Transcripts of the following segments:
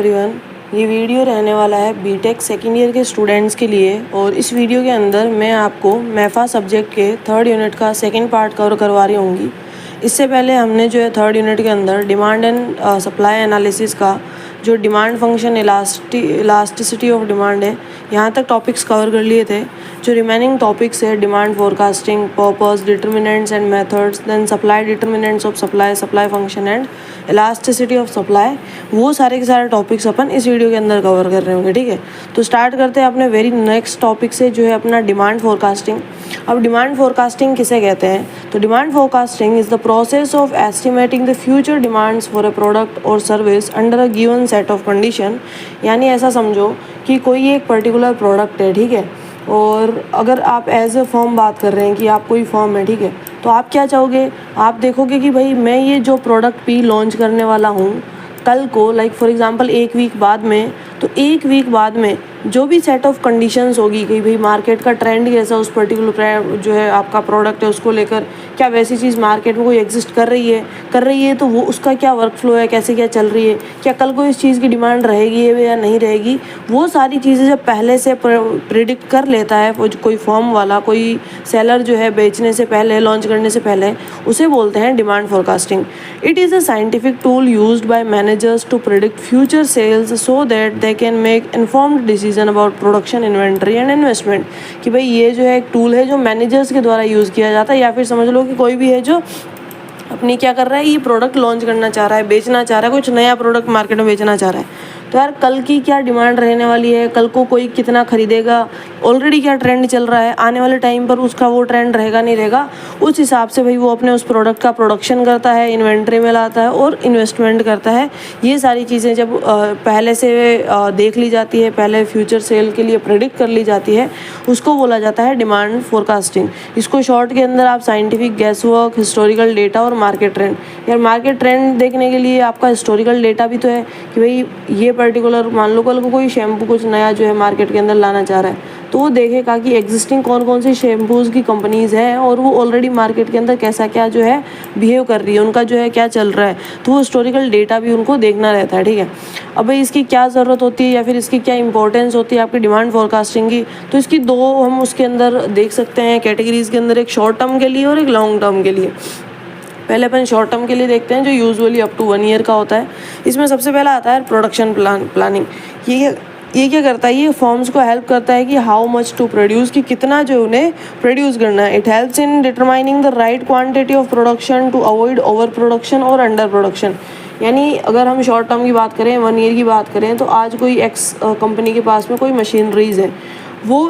Everyone, ये video रहने वाला है बीटेक सेकेंड ईयर के स्टूडेंट्स के लिए। और इस वीडियो के अंदर मैं आपको मैफा सब्जेक्ट के थर्ड यूनिट का सेकंड पार्ट कवर करवा रही होंगी। इससे पहले हमने जो है थर्ड यूनिट के अंदर डिमांड एंड सप्लाई एनालिसिस का जो demand function elasticity of demand है, यहाँ तक टॉपिक्स कवर कर लिए थे। जो रिमेनिंग टॉपिक्स है demand forecasting, purpose, determinants and methods, then supply determinants of supply, supply function and elasticity of supply, वो सारे के सारे टॉपिक्स अपन इस वीडियो के अंदर कवर कर रहे होंगे। ठीक है, तो स्टार्ट करते हैं अपने वेरी नेक्स्ट टॉपिक से, जो है अपना डिमांड फोरकास्टिंग। अब डिमांड फोरकास्टिंग किसे कहते हैं? तो demand forecasting is the process of estimating the future demands for a product और service under a given set of condition. यानी ऐसा समझो कि कोई एक पर्टिकुलर प्रोडक्ट है, ठीक है, और अगर आप एज ए फर्म बात कर रहे हैं कि आप कोई फर्म है, ठीक है, तो आप क्या चाहोगे? आप देखोगे कि भाई मैं ये जो प्रोडक्ट भी लॉन्च करने वाला हूँ कल को, लाइक फॉर एग्जांपल एक वीक बाद में, तो एक वीक बाद में जो भी सेट ऑफ कंडीशंस होगी कि भाई मार्केट का ट्रेंड कैसा उस पर्टिकुलर जो है आपका प्रोडक्ट है उसको लेकर, क्या वैसी चीज़ मार्केट में कोई एग्जिस्ट कर रही है तो वो उसका क्या वर्क फ्लो है, कैसे क्या चल रही है, क्या कल को इस चीज़ की डिमांड रहेगी या नहीं रहेगी, वो सारी चीज़ें जब पहले से प्रिडिक्ट कर लेता है वो कोई फर्म वाला, कोई सेलर जो है बेचने से पहले, लॉन्च करने से पहले, उसे बोलते हैं demand forecasting. It is a scientific tool used by managers to predict future sales so that they can make informed decision about production, inventory and investment. कि भाई ये जो है एक टूल है जो मैनेजर्स के द्वारा यूज़ किया जाता है, या फिर समझ लो कि कोई भी है जो अपनी क्या कर रहा है, ये प्रोडक्ट लॉन्च करना चाह रहा है, बेचना चाह रहा है, कुछ नया प्रोडक्ट मार्केट में बेचना चाह रहा है, तो यार कल की क्या डिमांड रहने वाली है, कल को कोई कितना खरीदेगा, ऑलरेडी क्या ट्रेंड चल रहा है, आने वाले टाइम पर उसका वो ट्रेंड रहेगा नहीं रहेगा, उस हिसाब से भाई वो अपने उस प्रोडक्ट का प्रोडक्शन करता है, इन्वेंट्री में लाता है और इन्वेस्टमेंट करता है। ये सारी चीज़ें जब पहले से देख ली जाती है, पहले फ्यूचर सेल के लिए प्रेडिक्ट कर ली जाती है, उसको बोला जाता है डिमांड फोरकास्टिंग। इसको शॉर्ट के अंदर आप scientific gas work, historical data और मार्केट ट्रेंड। यार मार्केट ट्रेंड देखने के लिए आपका हिस्टोरिकल डेटा भी तो है कि भाई ये पर्टिकुलर, मान लो कल को कोई शैम्पू कुछ नया जो है मार्केट के अंदर लाना चाह रहा है, तो वो देखेगा कि एग्जिस्टिंग कौन कौन सी शैम्पूज़ की कंपनीज़ हैं और वो ऑलरेडी मार्केट के अंदर कैसा क्या जो है बिहेव कर रही है, उनका जो है क्या चल रहा है, तो वो हिस्टोरिकल डेटा भी उनको देखना रहता है। ठीक है, अब भाई इसकी क्या ज़रूरत होती है या फिर इसकी क्या इंपॉर्टेंस होती है आपकी डिमांड फोरकास्टिंग की? तो इसकी दो हम उसके अंदर देख सकते हैं कैटेगरीज़ के अंदर, एक शॉर्ट टर्म के लिए और एक लॉन्ग टर्म के लिए। पहले अपन शॉर्ट टर्म के लिए देखते हैं जो यूजुअली अप टू 1 ईयर का होता है। इसमें सबसे पहला आता है प्रोडक्शन प्लानिंग। ये क्या करता है? ये फॉर्म्स को हेल्प करता है कि हाउ मच टू प्रोड्यूस, कि कितना जो उन्हें प्रोड्यूस करना है। It helps in determining the right quantity of production to avoid over production और अंडर प्रोडक्शन। यानी अगर हम शॉर्ट टर्म की बात करें, 1 ईयर की बात करें, तो आज कोई एक्स कंपनी के पास में कोई मशीनरीज है, वो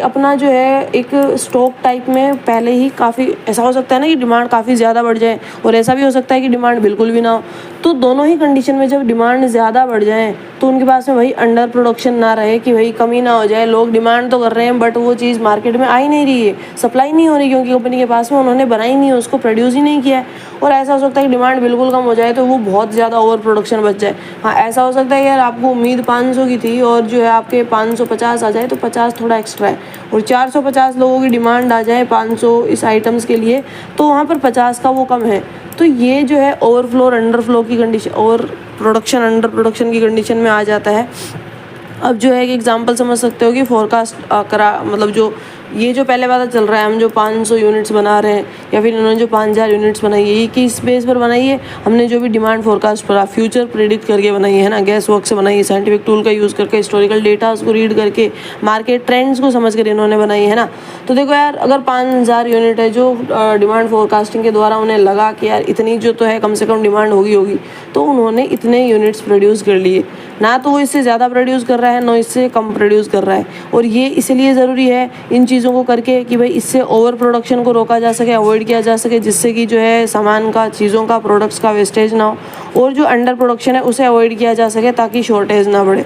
अपना जो है एक स्टॉक टाइप में पहले ही काफ़ी, ऐसा हो सकता है ना कि डिमांड काफ़ी ज़्यादा बढ़ जाए और ऐसा भी हो सकता है कि डिमांड बिल्कुल भी ना हो। तो दोनों ही कंडीशन में जब डिमांड ज़्यादा बढ़ जाए तो उनके पास में भाई अंडर प्रोडक्शन ना रहे, कि भाई कमी ना हो जाए, लोग डिमांड तो कर रहे हैं बट वो चीज़ मार्केट में आ ही नहीं रही है, सप्लाई नहीं हो रही, क्योंकि कंपनी के पास में उन्होंने बनाई नहीं है, उसको प्रोड्यूस ही नहीं किया है। और ऐसा हो सकता है कि डिमांड बिल्कुल कम हो जाए तो वो बहुत ज़्यादा ओवर प्रोडक्शन बच जाए। हाँ, ऐसा हो सकता है यार आपको उम्मीद 500 की थी और जो है आपके 550 आ जाए, तो 50 थोड़ा एक्स्ट्रा है, और 450 लोगों की डिमांड आ जाए 500 इस आइटम्स के लिए, तो वहाँ पर 50 का वो कम है। तो ये जो है ओवरफ्लो और अंडरफ्लो की कंडीशन, और प्रोडक्शन अंडर प्रोडक्शन की कंडीशन में आ जाता है। अब जो है एक एग्जांपल समझ सकते हो कि फोरकास्ट मतलब जो ये जो पहले वाला चल रहा है, हम जो 500 यूनिट्स बना रहे हैं या फिर इन्होंने जो 5000 यूनिट्स बनाई है, ये किस बेस पर बनाई है? हमने जो भी डिमांड फोरकास्ट पर फ्यूचर प्रेडिक्ट करके बनाई है ना, गैस वर्क से बनाई है, साइंटिफिक टूल का यूज़ करके, हिस्टोरिकल डेटा को रीड करके, मार्केट ट्रेंड्स को समझ कर इन्होंने बनाई है ना। तो देखो यार, अगर 5000 यूनिट है जो डिमांड फोरकास्टिंग के द्वारा उन्हें लगा कि यार इतनी जो तो है कम से कम डिमांड होगी, तो उन्होंने इतने यूनिट्स प्रोड्यूस कर लिए। ना तो वो इससे ज़्यादा प्रोड्यूस कर रहा है, ना इससे कम प्रोड्यूस कर रहा है, और ये इसलिए ज़रूरी है इन चीज़ों को करके कि भाई इससे ओवर प्रोडक्शन को रोका जा सके, अवॉइड किया जा सके, जिससे कि जो है सामान का, चीज़ों का, प्रोडक्ट्स का वेस्टेज ना हो, और जो अंडर प्रोडक्शन है उसे अवॉइड किया जा सके ताकि शॉर्टेज ना बढ़े।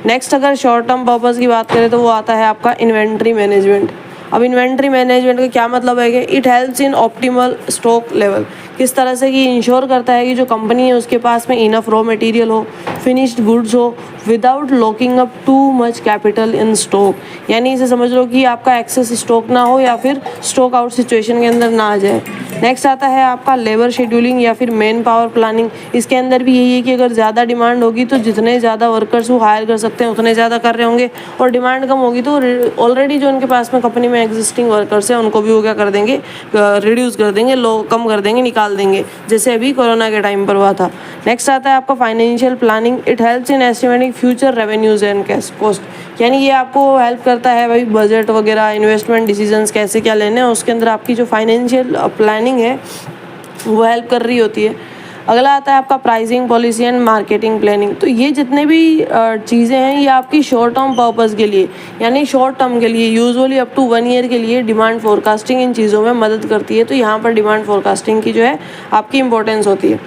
नेक्स्ट अगर शॉर्ट टर्म पर्पज़ की बात करें तो वो आता है आपका इन्वेंट्री मैनेजमेंट। अब इन्वेंट्री मैनेजमेंट का क्या मतलब है कि it helps in optimal stock level. किस तरह से कि इंश्योर करता है कि जो कंपनी है उसके पास में इनफ रॉ मटेरियल हो, फिनिश्ड गुड्स हो, without locking up too much capital in stock. यानी इसे समझ लो कि आपका एक्सेस स्टॉक ना हो या फिर स्टॉक आउट सिचुएशन के अंदर ना आ जाए। नेक्स्ट आता है आपका लेबर शेड्यूलिंग या फिर मैन पावर प्लानिंग। इसके अंदर भी यही है कि अगर ज़्यादा डिमांड होगी तो जितने ज़्यादा वर्कर्स वो हायर कर सकते हैं उतने ज़्यादा कर रहे होंगे, और डिमांड कम होगी तो ऑलरेडी जो उनके पास में कंपनी में एग्जिस्टिंग वर्कर्स हैं उनको भी वो क्या कर देंगे, रिड्यूस कर देंगे, कम कर देंगे, निकाल देंगे, जैसे अभी कोरोना के टाइम पर हुआ था। नेक्स्ट आता है आपका financial planning. It helps in estimating future revenues and cash cost. यानी ये आपको हेल्प करता है भाई बजट वगैरह, इन्वेस्टमेंट डिसीजंस कैसे क्या लेने हैं, उसके अंदर आपकी जो फाइनेंशियल प्लानिंग है वो हेल्प कर रही होती है। अगला आता है आपका pricing policy and marketing planning. तो ये जितने भी चीज़ें हैं ये आपकी शॉर्ट टर्म पर्पस के लिए, यानी शॉर्ट टर्म के लिए, यूजुअली अप टू 1 ईयर के लिए डिमांड फोरकास्टिंग इन चीज़ों में मदद करती है। तो यहाँ पर डिमांड फोरकास्टिंग की जो है आपकी इंपॉर्टेंस होती है।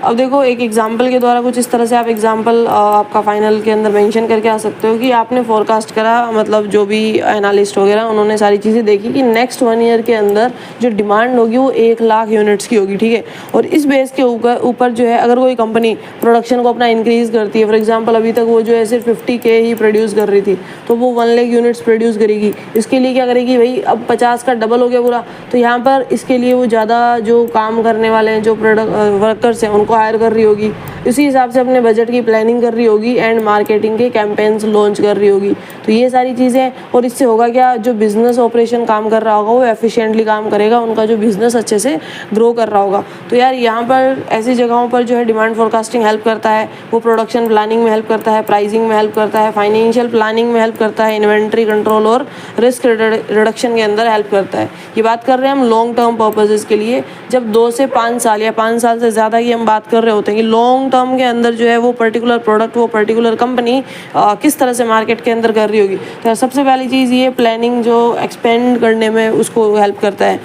अब देखो एक एग्जांपल के द्वारा कुछ इस तरह से आप एग्जांपल आपका फाइनल के अंदर मेंशन करके आ सकते हो कि आपने फोरकास्ट करा, मतलब जो भी एनालिस्ट वगैरह उन्होंने सारी चीज़ें देखी कि नेक्स्ट 1 ईयर के अंदर जो डिमांड होगी वो 1 लाख यूनिट्स की होगी, ठीक है। और इस बेस के ऊपर जो है अगर कोई कंपनी प्रोडक्शन को अपना इंक्रीज़ करती है, फॉर एग्जाम्पल अभी तक वो जो है सिर्फ 50K ही प्रोड्यूस कर रही थी, तो वो 1 लाख यूनिट्स प्रोड्यूस करेगी। इसके लिए क्या करेगी भाई, अब 50 का डबल हो गया पूरा, तो यहाँ पर इसके लिए वो ज़्यादा जो काम करने वाले हैं, जो वर्कर्स हैं, को हायर कर रही होगी, इसी हिसाब से अपने बजट की प्लानिंग कर रही होगी एंड मार्केटिंग के कैंपेन्स लॉन्च कर रही होगी। तो ये सारी चीज़ें, और इससे होगा क्या, जो बिज़नेस ऑपरेशन काम कर रहा होगा वो एफिशिएंटली काम करेगा, उनका जो बिज़नेस अच्छे से ग्रो कर रहा होगा। तो यार यहाँ पर ऐसी जगहों पर जो है डिमांड फोरकास्टिंग हेल्प करता है। वो प्रोडक्शन प्लानिंग में हेल्प करता है, प्राइसिंग में हेल्प करता है, फाइनेंशियल प्लानिंग में हेल्प करता है, इन्वेंट्री कंट्रोल और रिस्क रिडक्शन के अंदर हेल्प करता है। ये बात कर रहे हैं हम लॉन्ग टर्म पर्पजेज़ के लिए, जब 2 से 5 साल या 5 साल से ज़्यादा की हम बात कर रहे होते हैं कि लॉन्ग टर्म के अंदर जो है वो पर्टिकुलर प्रोडक्ट, वो पर्टिकुलर कंपनी किस तरह से मार्केट के अंदर कर रही होगी। तो सबसे पहली चीज़ ये प्लानिंग जो एक्सपेंड करने में उसको हेल्प करता है।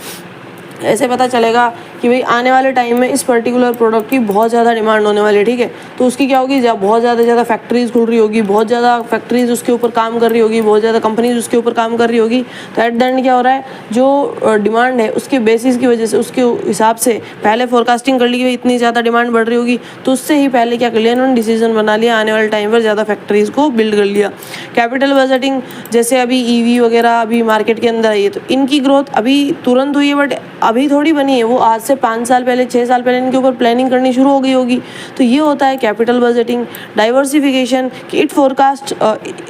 ऐसे पता चलेगा कि भाई आने वाले टाइम में इस पर्टिकुलर प्रोडक्ट की बहुत ज़्यादा डिमांड होने वाली है, ठीक है। तो उसकी क्या होगी, बहुत ज़्यादा फैक्ट्रीज़ खुल रही होगी, बहुत ज़्यादा फैक्ट्रीज़ उसके ऊपर काम कर रही होगी, बहुत ज़्यादा कंपनीज उसके ऊपर काम कर रही होगी। तो एट द एंड क्या हो रहा है, जो डिमांड है उसके बेसिस की वजह से, उसके हिसाब से पहले फोरकास्टिंग कर ली कि भाई इतनी ज़्यादा डिमांड बढ़ रही होगी, तो उससे ही पहले क्या कर लिया इन्होंने, डिसीजन बना लिया, आने वाले टाइम पर ज़्यादा फैक्ट्रीज़ को बिल्ड कर लिया। कैपिटल बजटिंग, जैसे अभी ईवी वगैरह अभी मार्केट के अंदर आई है, तो इनकी ग्रोथ अभी तुरंत हुई है, बट अभी थोड़ी बनी है, वो आज से 5 साल पहले, 6 साल पहले इनके ऊपर प्लानिंग करनी शुरू हो गई होगी। तो ये होता है capital budgeting. Diversification,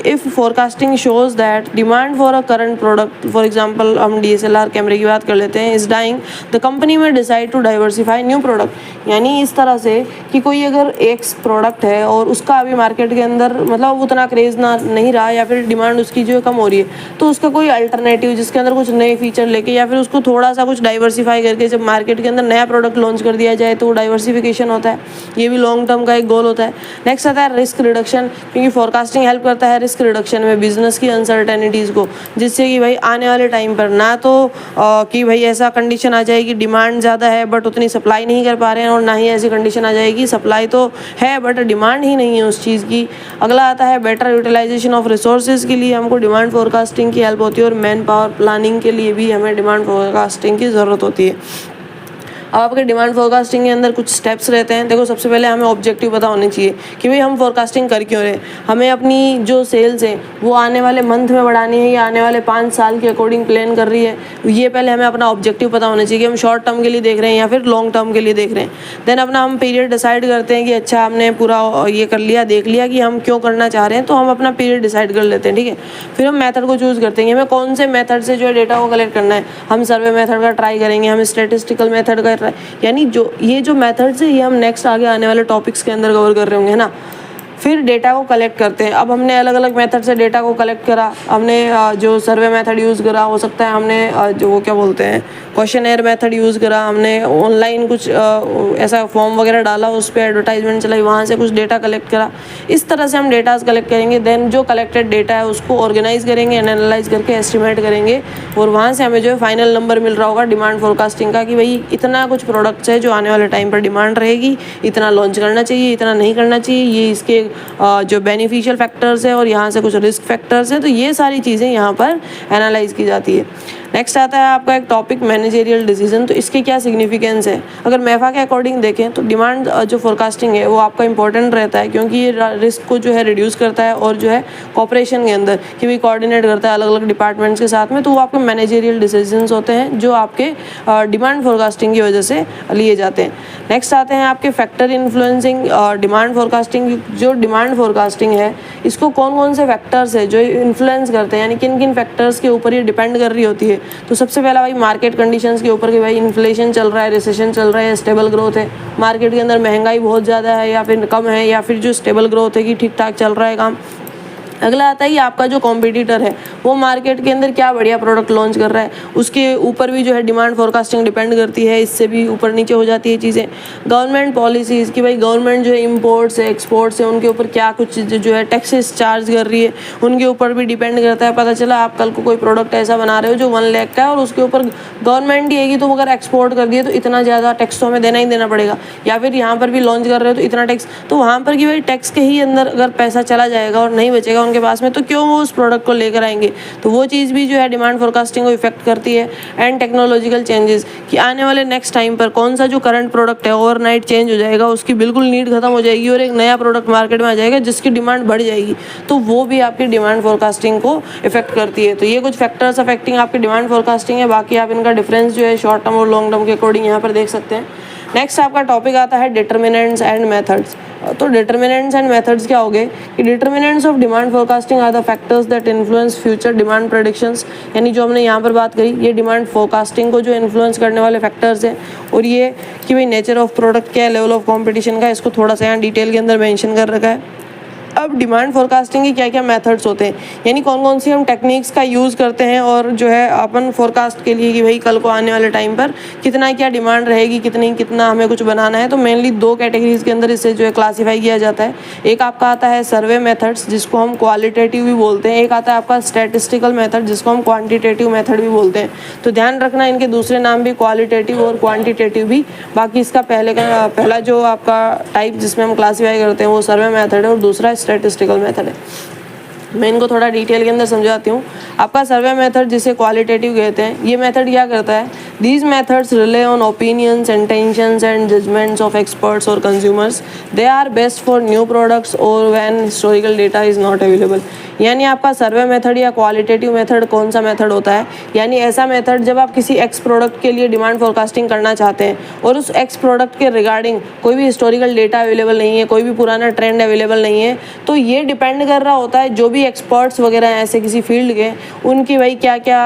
if forecasting shows that demand for a current product, for example हम DSLR कैमरे की बात कर लेते हैं, इज डाइंग, द कंपनी में decide to diversify new product. यानी इस तरह से कि कोई अगर एक प्रोडक्ट है और उसका अभी मार्केट के अंदर मतलब उतना क्रेज ना नहीं रहा, या फिर डिमांड उसकी जो कम हो रही है, तो उसका कोई अल्टरनेटिव जिसके अंदर कुछ नए फीचर लेके या फिर उसको थोड़ा सा कुछ डाइवर्सिफाई करके जब मार्केट के अंदर नया प्रोडक्ट लॉन्च कर दिया जाए तो वो डाइवर्सिफिकेशन होता है। ये भी लॉन्ग टर्म का एक गोल होता है। नेक्स्ट आता है रिस्क रिडक्शन, क्योंकि फोरकास्टिंग हेल्प करता है रिस्क रिडक्शन में, बिजनेस की अनसर्टेनिटीज़ को, जिससे कि भाई आने वाले टाइम पर ना तो कि भाई ऐसा कंडीशन आ जाए कि डिमांड ज़्यादा है बट उतनी सप्लाई नहीं कर पा रहे हैं, और ना ही ऐसी कंडीशन आ जाएगी सप्लाई तो है बट डिमांड ही नहीं है उस चीज़ की। अगला आता है बेटर यूटिलाइजेशन ऑफ रिसोर्सेज के लिए हमको डिमांड फोरकास्टिंग की हेल्प होती है, और मैन पावर प्लानिंग के लिए भी हमें डिमांड फोरकास्टिंग की ज़रूरत होती है। अब आपके डिमांड फोरकास्टिंग के अंदर कुछ स्टेप्स रहते हैं। देखो सबसे पहले हमें ऑब्जेक्टिव पता होने चाहिए कि भाई हम फोरकास्टिंग कर क्यों रहे। हमें अपनी जो सेल्स है वो आने वाले मंथ में बढ़ानी है या आने वाले 5 साल के अकॉर्डिंग प्लान कर रही है, ये पहले हमें अपना ऑब्जेक्टिव पता होना चाहिए कि हम शॉर्ट टर्म के लिए देख रहे हैं या फिर लॉन्ग टर्म के लिए देख रहे हैं। देन अपना हम पीरियड डिसाइड करते हैं कि अच्छा हमने पूरा ये कर लिया, देख लिया कि हम क्यों करना चाह रहे हैं, तो हम अपना पीरियड डिसाइड कर लेते हैं, ठीक है। फिर हम मेथड को चूज़ करते हैं कि हमें कौन से मेथड से जो है डेटा को कलेक्ट करना है। हम सर्वे मेथड का ट्राई करेंगे, हम स्टैटिस्टिकल मेथड का ट्राई, यानी ये जो मेथड्स है ये हम नेक्स्ट आगे आने वाले टॉपिक्स के अंदर कवर कर रहे होंगे, है ना। फिर डेटा को कलेक्ट करते हैं। अब हमने अलग अलग मेथड से डेटा को कलेक्ट करा, हमने जो सर्वे मेथड यूज़ करा, हो सकता है हमने जो वो क्या बोलते हैं क्वेश्चनेयर मेथड यूज़ करा, हमने ऑनलाइन कुछ ऐसा फॉर्म वगैरह डाला, उस पर एडवर्टाइजमेंट चलाई, वहाँ से कुछ डेटा कलेक्ट करा। इस तरह से हम डेटाज कलेक्ट करेंगे। देन जो कलेक्टेड डेटा है उसको ऑर्गेनाइज करेंगे, एनालाइज करके एस्टिमेट करेंगे, और वहाँ से हमें जो है फाइनल नंबर मिल रहा होगा डिमांड फोरकास्टिंग का कि भाई इतना कुछ प्रोडक्ट्स है जो आने वाले टाइम पर डिमांड रहेगी, इतना लॉन्च करना चाहिए, इतना नहीं करना चाहिए, ये इसके जो बेनिफिशियल फैक्टर्स है और यहाँ से कुछ रिस्क फैक्टर्स हैं। तो ये सारी चीज़ें यहाँ पर एनालाइज की जाती है। नेक्स्ट आता है आपका एक टॉपिक मैनेजरियल डिसीजन। तो इसके क्या सिग्निफिकेंस है? अगर मैफा के अकॉर्डिंग देखें तो डिमांड जो फोरकास्टिंग है वो आपका इंपॉर्टेंट रहता है, क्योंकि ये रिस्क को जो है रिड्यूस करता है और जो है कॉपरेशन के अंदर कि भाई कोऑर्डिनेट करता है अलग अलग डिपार्टमेंट्स के साथ में। तो वो आपके मैनेजरियल डिसीजंस होते हैं जो आपके डिमांड फोरकास्टिंग की वजह से लिए जाते हैं। नेक्स्ट आते हैं आपके फैक्टर इन्फ्लुएंसिंग डिमांड फोरकास्टिंग। जो डिमांड फोरकास्टिंग है इसको कौन कौन से फैक्टर्स है जो इन्फ्लुएंस करते हैं, यानी किन किन फैक्टर्स के ऊपर ये डिपेंड कर रही होती है? तो सबसे पहला भाई मार्केट कंडीशंस के ऊपर कि भाई इन्फ्लेशन चल रहा है, रिसेशन चल रहा है, स्टेबल ग्रोथ है, मार्केट के अंदर महंगाई बहुत ज़्यादा है या फिर कम है, या फिर जो स्टेबल ग्रोथ है कि ठीक ठाक चल रहा है काम। अगला आता है आपका जो कॉम्पिटिटर है वो मार्केट के अंदर क्या बढ़िया प्रोडक्ट लॉन्च कर रहा है, उसके ऊपर भी जो है डिमांड फोरकास्टिंग डिपेंड करती है, इससे भी ऊपर नीचे हो जाती है चीज़ें। गवर्नमेंट पॉलिसीज़ कि भाई गवर्नमेंट जो है इम्पोर्ट्स है एक्सपोर्ट्स है उनके ऊपर क्या कुछ जो है टैक्सेस चार्ज कर रही है, उनके ऊपर भी डिपेंड करता है। पता चला आप कल को कोई प्रोडक्ट ऐसा बना रहे हो जो 1 लाख का है और उसके ऊपर गवर्नमेंट ही है तो अगर एक्सपोर्ट कर दिए तो इतना ज़्यादा टैक्स तो हमें देना ही देना पड़ेगा, या फिर यहाँ पर भी लॉन्च कर रहे हो तो इतना टैक्स। तो वहाँ पर कि भाई टैक्स के ही अंदर अगर पैसा चला जाएगा और नहीं बचेगा उनके पास में तो क्यों वो उस प्रोडक्ट को लेकर आएंगे? तो वो चीज़ भी जो है डिमांड फोरकास्टिंग को इफेक्ट करती है। एंड टेक्नोलॉजिकल चेंजेस कि आने वाले नेक्स्ट टाइम पर कौन सा जो करंट प्रोडक्ट है ओवरनाइट चेंज हो जाएगा, उसकी बिल्कुल नीड खत्म हो जाएगी और एक नया प्रोडक्ट मार्केट में आ जाएगा जिसकी डिमांड बढ़ जाएगी, तो वो भी आपकी डिमांड फोरकास्टिंग को इफेक्ट करती है। तो ये कुछ फैक्टर्स अफेक्टिंग आपकी डिमांड फोरकास्टिंग है। बाकी आप इनका डिफरेंस जो है शॉर्ट टर्म और लॉन्ग टर्म के अकॉर्डिंग यहाँ पर देख सकते हैं। नेक्स्ट आपका टॉपिक आता है डिटर्मिनेंट्स एंड मेथड्स। तो डिटर्मिनेंट्स एंड मेथड्स क्या हो गए कि determinants of demand forecasting are the factors that influence future demand predictions. यानी जो हमने यहाँ पर बात करी ये डिमांड फोरकास्टिंग को जो इन्फ्लुएंस करने वाले फैक्टर्स हैं। और ये कि भाई नेचर ऑफ प्रोडक्ट क्या है, लेवल ऑफ कॉम्पिटिशन का, इसको थोड़ा सा यहाँ डिटेल के अंदर मेंशन कर रखा है। अब डिमांड फोरकास्टिंग के क्या क्या मेथड्स होते हैं, यानी कौन कौन सी हम टेक्निक्स का यूज़ करते हैं और जो है अपन फोरकास्ट के लिए कि भाई कल को आने वाले टाइम पर कितना क्या डिमांड रहेगी, कितना हमें कुछ बनाना है। तो मेनली 2 कैटेगरीज के अंदर इसे जो है क्लासीफाई किया जाता है। एक आपका आता है सर्वे मेथड्स जिसको हम क्वालिटेटिव भी बोलते हैं, एक आता है आपका स्टैटिस्टिकल मेथड जिसको हम क्वान्टिटेटिव मेथड भी बोलते हैं। तो ध्यान रखना इनके दूसरे नाम भी क्वालिटेटिव और क्वान्टिटेटिव भी। बाकी इसका पहला जो आपका टाइप जिसमें हम क्लासीफाई करते हैं वो सर्वे मेथड है और दूसरा स्टैटिस्टिकल मेथड है। मैं इनको थोड़ा डिटेल के अंदर समझाती हूँ। आपका सर्वे मेथड जिसे क्वालिटेटिव कहते हैं, ये मेथड क्या करता है, these methods rely on opinions intentions and judgements of experts और consumers. They are best for new products और when historical data is not available. यानी आपका सर्वे मेथड या क्वालिटेटिव मेथड कौन सा मेथड होता है, यानी ऐसा मेथड जब आप किसी एक्स प्रोडक्ट के लिए डिमांड फोरकास्टिंग करना चाहते हैं और उस एक्स प्रोडक्ट के रिगार्डिंग कोई भी हिस्टोरिकल डेटा अवेलेबल नहीं है, कोई भी पुराना ट्रेंड अवेलेबल नहीं है, तो ये डिपेंड कर रहा होता है जो भी एक्सपर्ट्स वगैरह हैं ऐसे किसी फील्ड के, उनकी भाई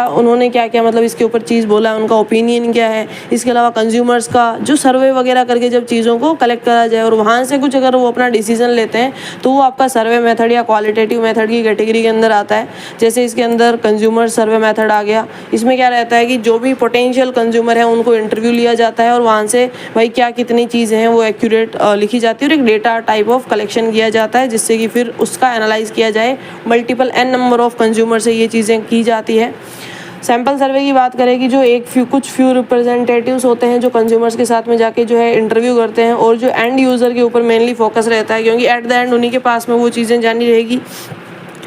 उन्होंने क्या मतलब इसके ऊपर चीज़ बोला है, उनका ओपिनियन क्या है। इसके अलावा कंज्यूमर्स का जो सर्वे वगैरह करके जब चीज़ों को कलेक्ट करा जाए और वहाँ से कुछ अगर वो अपना डिसीजन लेते हैं तो वो आपका सर्वे मेथड या क्वालिटेटिव मेथड की कैटेगरी के अंदर आता है। जैसे इसके अंदर कंज्यूमर सर्वे मेथड आ गया। इसमें क्या रहता है कि जो भी पोटेंशियल कंज्यूमर है उनको इंटरव्यू लिया जाता है और वहाँ से भाई कितनी चीज़ें हैं वो एक्यूरेट लिखी जाती है और एक डेटा टाइप ऑफ कलेक्शन किया जाता है जिससे कि फिर उसका एनालाइज किया जाए। Multiple n number of consumer से ये चीज़ें की जाती है। सैम्पल सर्वे की बात करें कि जो कुछ फ्यू रिप्रेजेंटेटिव्स होते हैं जो कंज्यूमर्स के साथ में जाके जो है इंटरव्यू करते हैं और जो एंड यूज़र के ऊपर मेनली फोकस रहता है क्योंकि एट द एंड उन्हीं के पास में वो चीज़ें जानी रहेगी।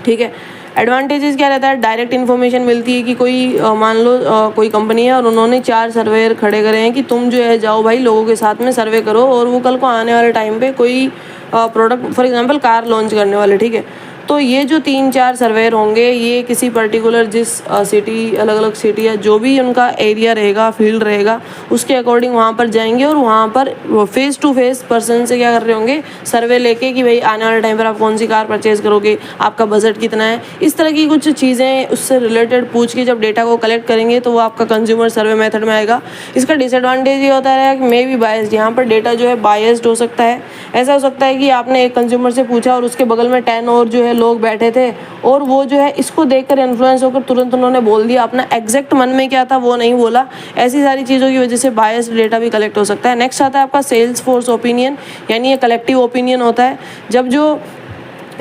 ठीक है, एडवांटेजेस क्या रहता है, डायरेक्ट इन्फॉर्मेशन मिलती है कि कोई मान लो कोई कंपनी है और उन्होंने 4 सर्वेयर खड़े करे हैं कि तुम जो है जाओ भाई लोगों के साथ में सर्वे करो और वो कल को आने वाले टाइम पे कोई product for example car launch करने वाले। ठीक है, तो ये जो 3-4 सर्वेयर होंगे ये किसी पर्टिकुलर जिस सिटी अलग अलग सिटी या जो भी उनका एरिया रहेगा फील्ड रहेगा उसके अकॉर्डिंग वहाँ पर जाएंगे और वहाँ पर फेस टू फेस पर्सन से क्या कर रहे होंगे, सर्वे लेके कि भाई आने वाले टाइम पर आप कौन सी कार परचेज़ करोगे, आपका बजट कितना है, इस तरह की कुछ चीज़ें उससे रिलेटेड पूछ के जब डेटा को कलेक्ट करेंगे तो वो आपका कंज्यूमर सर्वे मेथड में आएगा। इसका डिसएडवांटेज ये होता है कि मे बी बायस्ड, यहाँ पर डेटा जो है बायस्ड हो सकता है। ऐसा हो सकता है कि आपने एक कंज्यूमर से पूछा और उसके बगल में 10 और जो है लोग बैठे थे और वो जो है इसको देखकर इन्फ्लुएंस होकर तुरंत उन्होंने बोल दिया, अपना एग्जैक्ट मन में क्या था वो नहीं बोला। ऐसी सारी चीज़ों की वजह से बायस्ड डेटा भी कलेक्ट हो सकता है। नेक्स्ट आता है आपका सेल्स फोर्स ओपिनियन, यानी ये कलेक्टिव ओपिनियन होता है। जब जो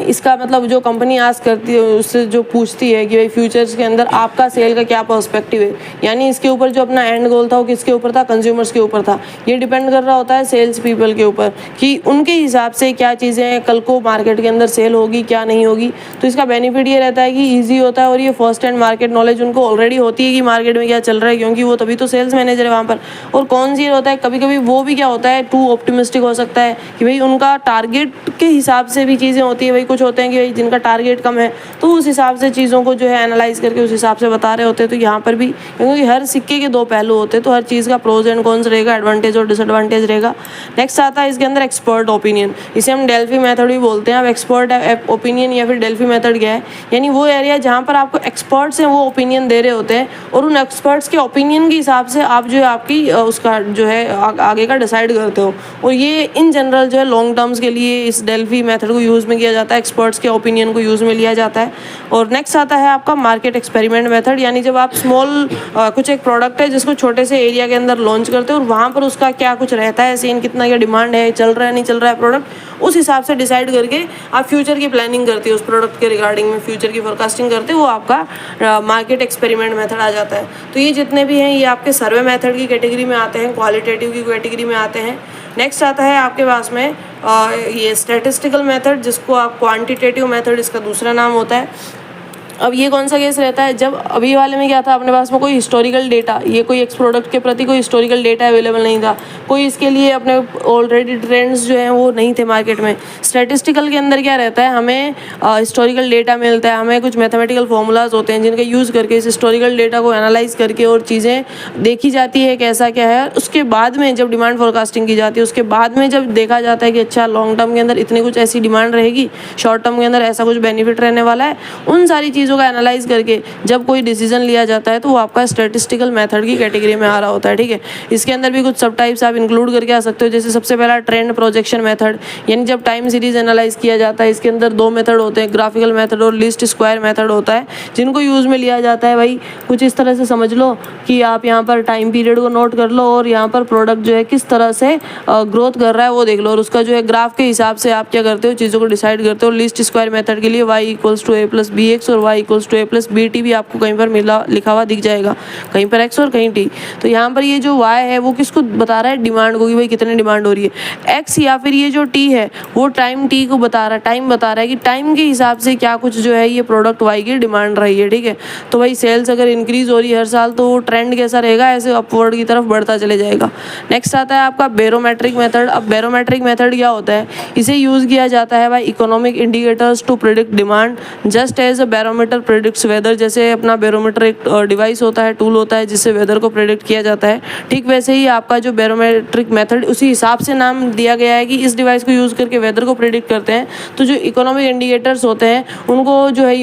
इसका मतलब जो कंपनी आस्क करती है उससे जो पूछती है कि भाई फ्यूचर्स के अंदर आपका सेल का क्या पर्सपेक्टिव है, यानी इसके ऊपर जो अपना एंड गोल था वो किसके ऊपर था, कंज्यूमर्स के ऊपर था। ये डिपेंड कर रहा होता है सेल्स पीपल के ऊपर कि उनके हिसाब से क्या चीज़ें कल को मार्केट के अंदर सेल होगी क्या नहीं होगी। तो इसका बेनिफिट ये रहता है कि ईजी होता है और ये फर्स्ट हैंड मार्केट नॉलेज उनको ऑलरेडी होती है कि मार्केट में क्या चल रहा है, क्योंकि वो तभी तो सेल्स मैनेजर है वहाँ पर। और कौन सी होता है कभी कभी वो भी क्या होता है टू ऑप्टिमिस्टिक हो सकता है कि भाई उनका टारगेट के हिसाब से भी चीज़ें होती है। भाई कुछ होते हैं कि भाई जिनका टारगेट कम है तो उस हिसाब से चीज़ों को जो है एनालाइज करके उस हिसाब से बता रहे होते हैं। तो यहाँ पर भी क्योंकि हर सिक्के के दो पहलू होते हैं तो हर चीज़ का प्रोज एंड कॉन्स रहेगा, एडवांटेज और डिसएडवांटेज रहेगा। नेक्स्ट आता है इसके अंदर एक्सपर्ट ओपिनियन, इसे हम डेल्फी मेथड भी बोलते हैं। अब एक्सपर्ट ओपिनियन या फिर डेल्फी मेथड क्या है, यानी वो एरिया जहाँ पर आपको एक्सपर्ट्स हैं वो ओपिनियन दे रहे होते हैं और उन एक्सपर्ट्स के ओपिनियन के हिसाब से आप जो है आपकी उसका जो है आगे का डिसाइड करते हो। और ये इन जनरल जो है लॉन्ग टर्म्स के लिए इस डेल्फी मेथड को यूज़ में किया जाता है, एक्सपर्ट्स के ओपिनियन को यूज़ में लिया जाता है। और नेक्स्ट आता है आपका मार्केट एक्सपेरिमेंट मेथड, यानी जब आप स्मॉल कुछ एक प्रोडक्ट है जिसको छोटे से एरिया के अंदर लॉन्च करते हो और वहाँ पर उसका क्या कुछ रहता है सीन, कितना क्या डिमांड है, चल रहा है नहीं चल रहा है प्रोडक्ट, उस हिसाब से डिसाइड करके आप फ्यूचर की प्लानिंग करते हो उस प्रोडक्ट के रिगार्डिंग में, फ्यूचर की फोरकास्टिंग करते हो, वो आपका मार्केट एक्सपेरिमेंट मेथड आ जाता है। तो ये जितने भी हैं ये आपके सर्वे मेथड की कैटेगरी में आते हैं, क्वालिटेटिव की कैटेगरी में आते हैं। नेक्स्ट आता है आपके पास में ये स्टैटिस्टिकल मेथड, जिसको आप क्वांटिटेटिव मेथड इसका दूसरा नाम होता है। अब ये कौन सा केस रहता है, जब अभी वाले में क्या था अपने पास में कोई हिस्टोरिकल डेटा, ये कोई एक्स प्रोडक्ट के प्रति कोई हिस्टोरिकल डेटा अवेलेबल नहीं था, कोई इसके लिए अपने ऑलरेडी ट्रेंड्स जो हैं वो नहीं थे मार्केट में। स्टैटिस्टिकल के अंदर क्या रहता है, हमें हिस्टोरिकल डेटा मिलता है, हमें कुछ मैथमेटिकल फॉर्मूलाज होते हैं जिनका यूज़ करके इस हिस्टोरिकल डेटा को एनालाइज करके और चीज़ें देखी जाती है कैसा क्या है। उसके बाद में जब डिमांड फोरकास्टिंग की जाती है, उसके बाद में जब देखा जाता है कि अच्छा लॉन्ग टर्म के अंदर इतनी कुछ ऐसी डिमांड रहेगी, शॉर्ट टर्म के अंदर ऐसा कुछ बेनिफिट रहने वाला है, उन सारी चीज़ों का एनालाइज करके जब कोई डिसीजन लिया जाता है तो वो आपका स्टैटिस्टिकल मेथड की कैटेगरी में आ रहा होता है। ठीक है, इसके अंदर भी कुछ सब टाइप्स आप इंक्लूड करके आ सकते हो। जैसे सबसे पहला ट्रेंड प्रोजेक्शन मेथड, यानी जब टाइम सीरीज एनालाइज किया जाता है, इसके अंदर दो मेथड होते हैं, ग्राफिकल मेथड और लीस्ट स्क्वायर मेथड होता है, जिनको यूज़ में लिया जाता है। भाई कुछ इस तरह से समझ लो कि आप यहाँ पर टाइम पीरियड को नोट कर लो और यहाँ पर प्रोडक्ट जो है किस तरह से ग्रोथ कर रहा है वो देख लो और उसका जो है ग्राफ के हिसाब से आप क्या करते हो चीज़ों को डिसाइड करते हो। लीस्ट स्क्वायर मेथड के लिए y = a + bx और y = a + bt भी आपको कहीं पर लिखा हुआ दिख जाएगा, कहीं पर x और कहीं t। तो यहाँ पर ये जो y है वो किसको बता रहा है, डिमांड को, कि भाई कितनी डिमांड हो रही है। x या फिर ये जो t है वो टाइम t को बता रहा है, टाइम बता रहा है कि टाइम के हिसाब से क्या कुछ जो है ये प्रोडक्ट y की डिमांड रही है। ठीक है, तो भाई सेल्स अगर इंक्रीज हो रही है हर साल तो ट्रेंड कैसा रहेगा, ऐसे अपवर्ड की तरफ बढ़ता चले जाएगा। नेक्स्ट आता है आपका बैरोमेट्रिक मेथड। अब बैरोमेट्रिक मेथड क्या होता है, इसे यूज़ किया जाता है भाई economic indicators to predict demand just as a barometer predicts weather. जैसे अपना बैरोमीटर एक डिवाइस होता है, टूल होता है जिससे वेदर को प्रिडिक्ट किया जाता है, ठीक वैसे ही आपका जो बैरोमेट्रिक मेथड उसी हिसाब से नाम दिया गया है कि इस डिवाइस को यूज़ करके वेदर को प्रिडिक्ट करते हैं। तो जो इकोनॉमिक इंडिकेटर्स होते हैं उनको जो है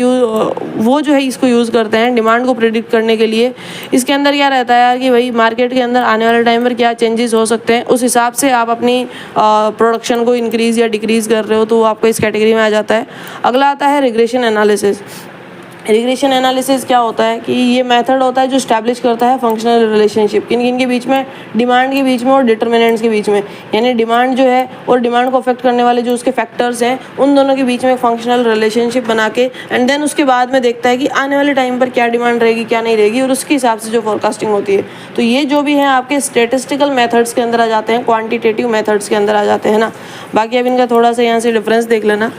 वो जो है इसको यूज़ करते हैं डिमांड को प्रिडिक्ट करने के लिए। इसके अंदर क्या रहता है यार कि भाई मार्केट के अंदर आने वाले टाइम पर क्या चेंजेस हो सकते हैं, उस हिसाब से आप अपनी प्रोडक्शन को इंक्रीज़ या डिक्रीज़ कर रहे हो तो वो आपको इस कैटेगरी में आ जाता है। अगला आता है रिग्रेशन एनालिसिस। रिग्रेशन एनालिसिस क्या होता है कि ये मेथड होता है जो स्टैब्लिश करता है फंक्शनल रिलेशनशिप किन के बीच में, डिमांड के बीच में और डिटर्मिनेंट्स के बीच में, यानी डिमांड जो है और डिमांड को अफेक्ट करने वाले जो उसके फैक्टर्स हैं उन दोनों के बीच में फंक्शनल रिलेशनशिप बना के एंड देन उसके बाद में देखता है कि आने वाले टाइम पर क्या डिमांड रहेगी क्या नहीं रहेगी और उसके हिसाब से जो फोरकास्टिंग होती है। तो ये जो भी है आपके स्टेटिस्टिकल मेथड्स के अंदर आ जाते हैं, क्वान्टिटेटिव मेथड्स के अंदर आ जाते हैं ना। बाकी अब इनका थोड़ा सा यहाँ से डिफरेंस देख लेना।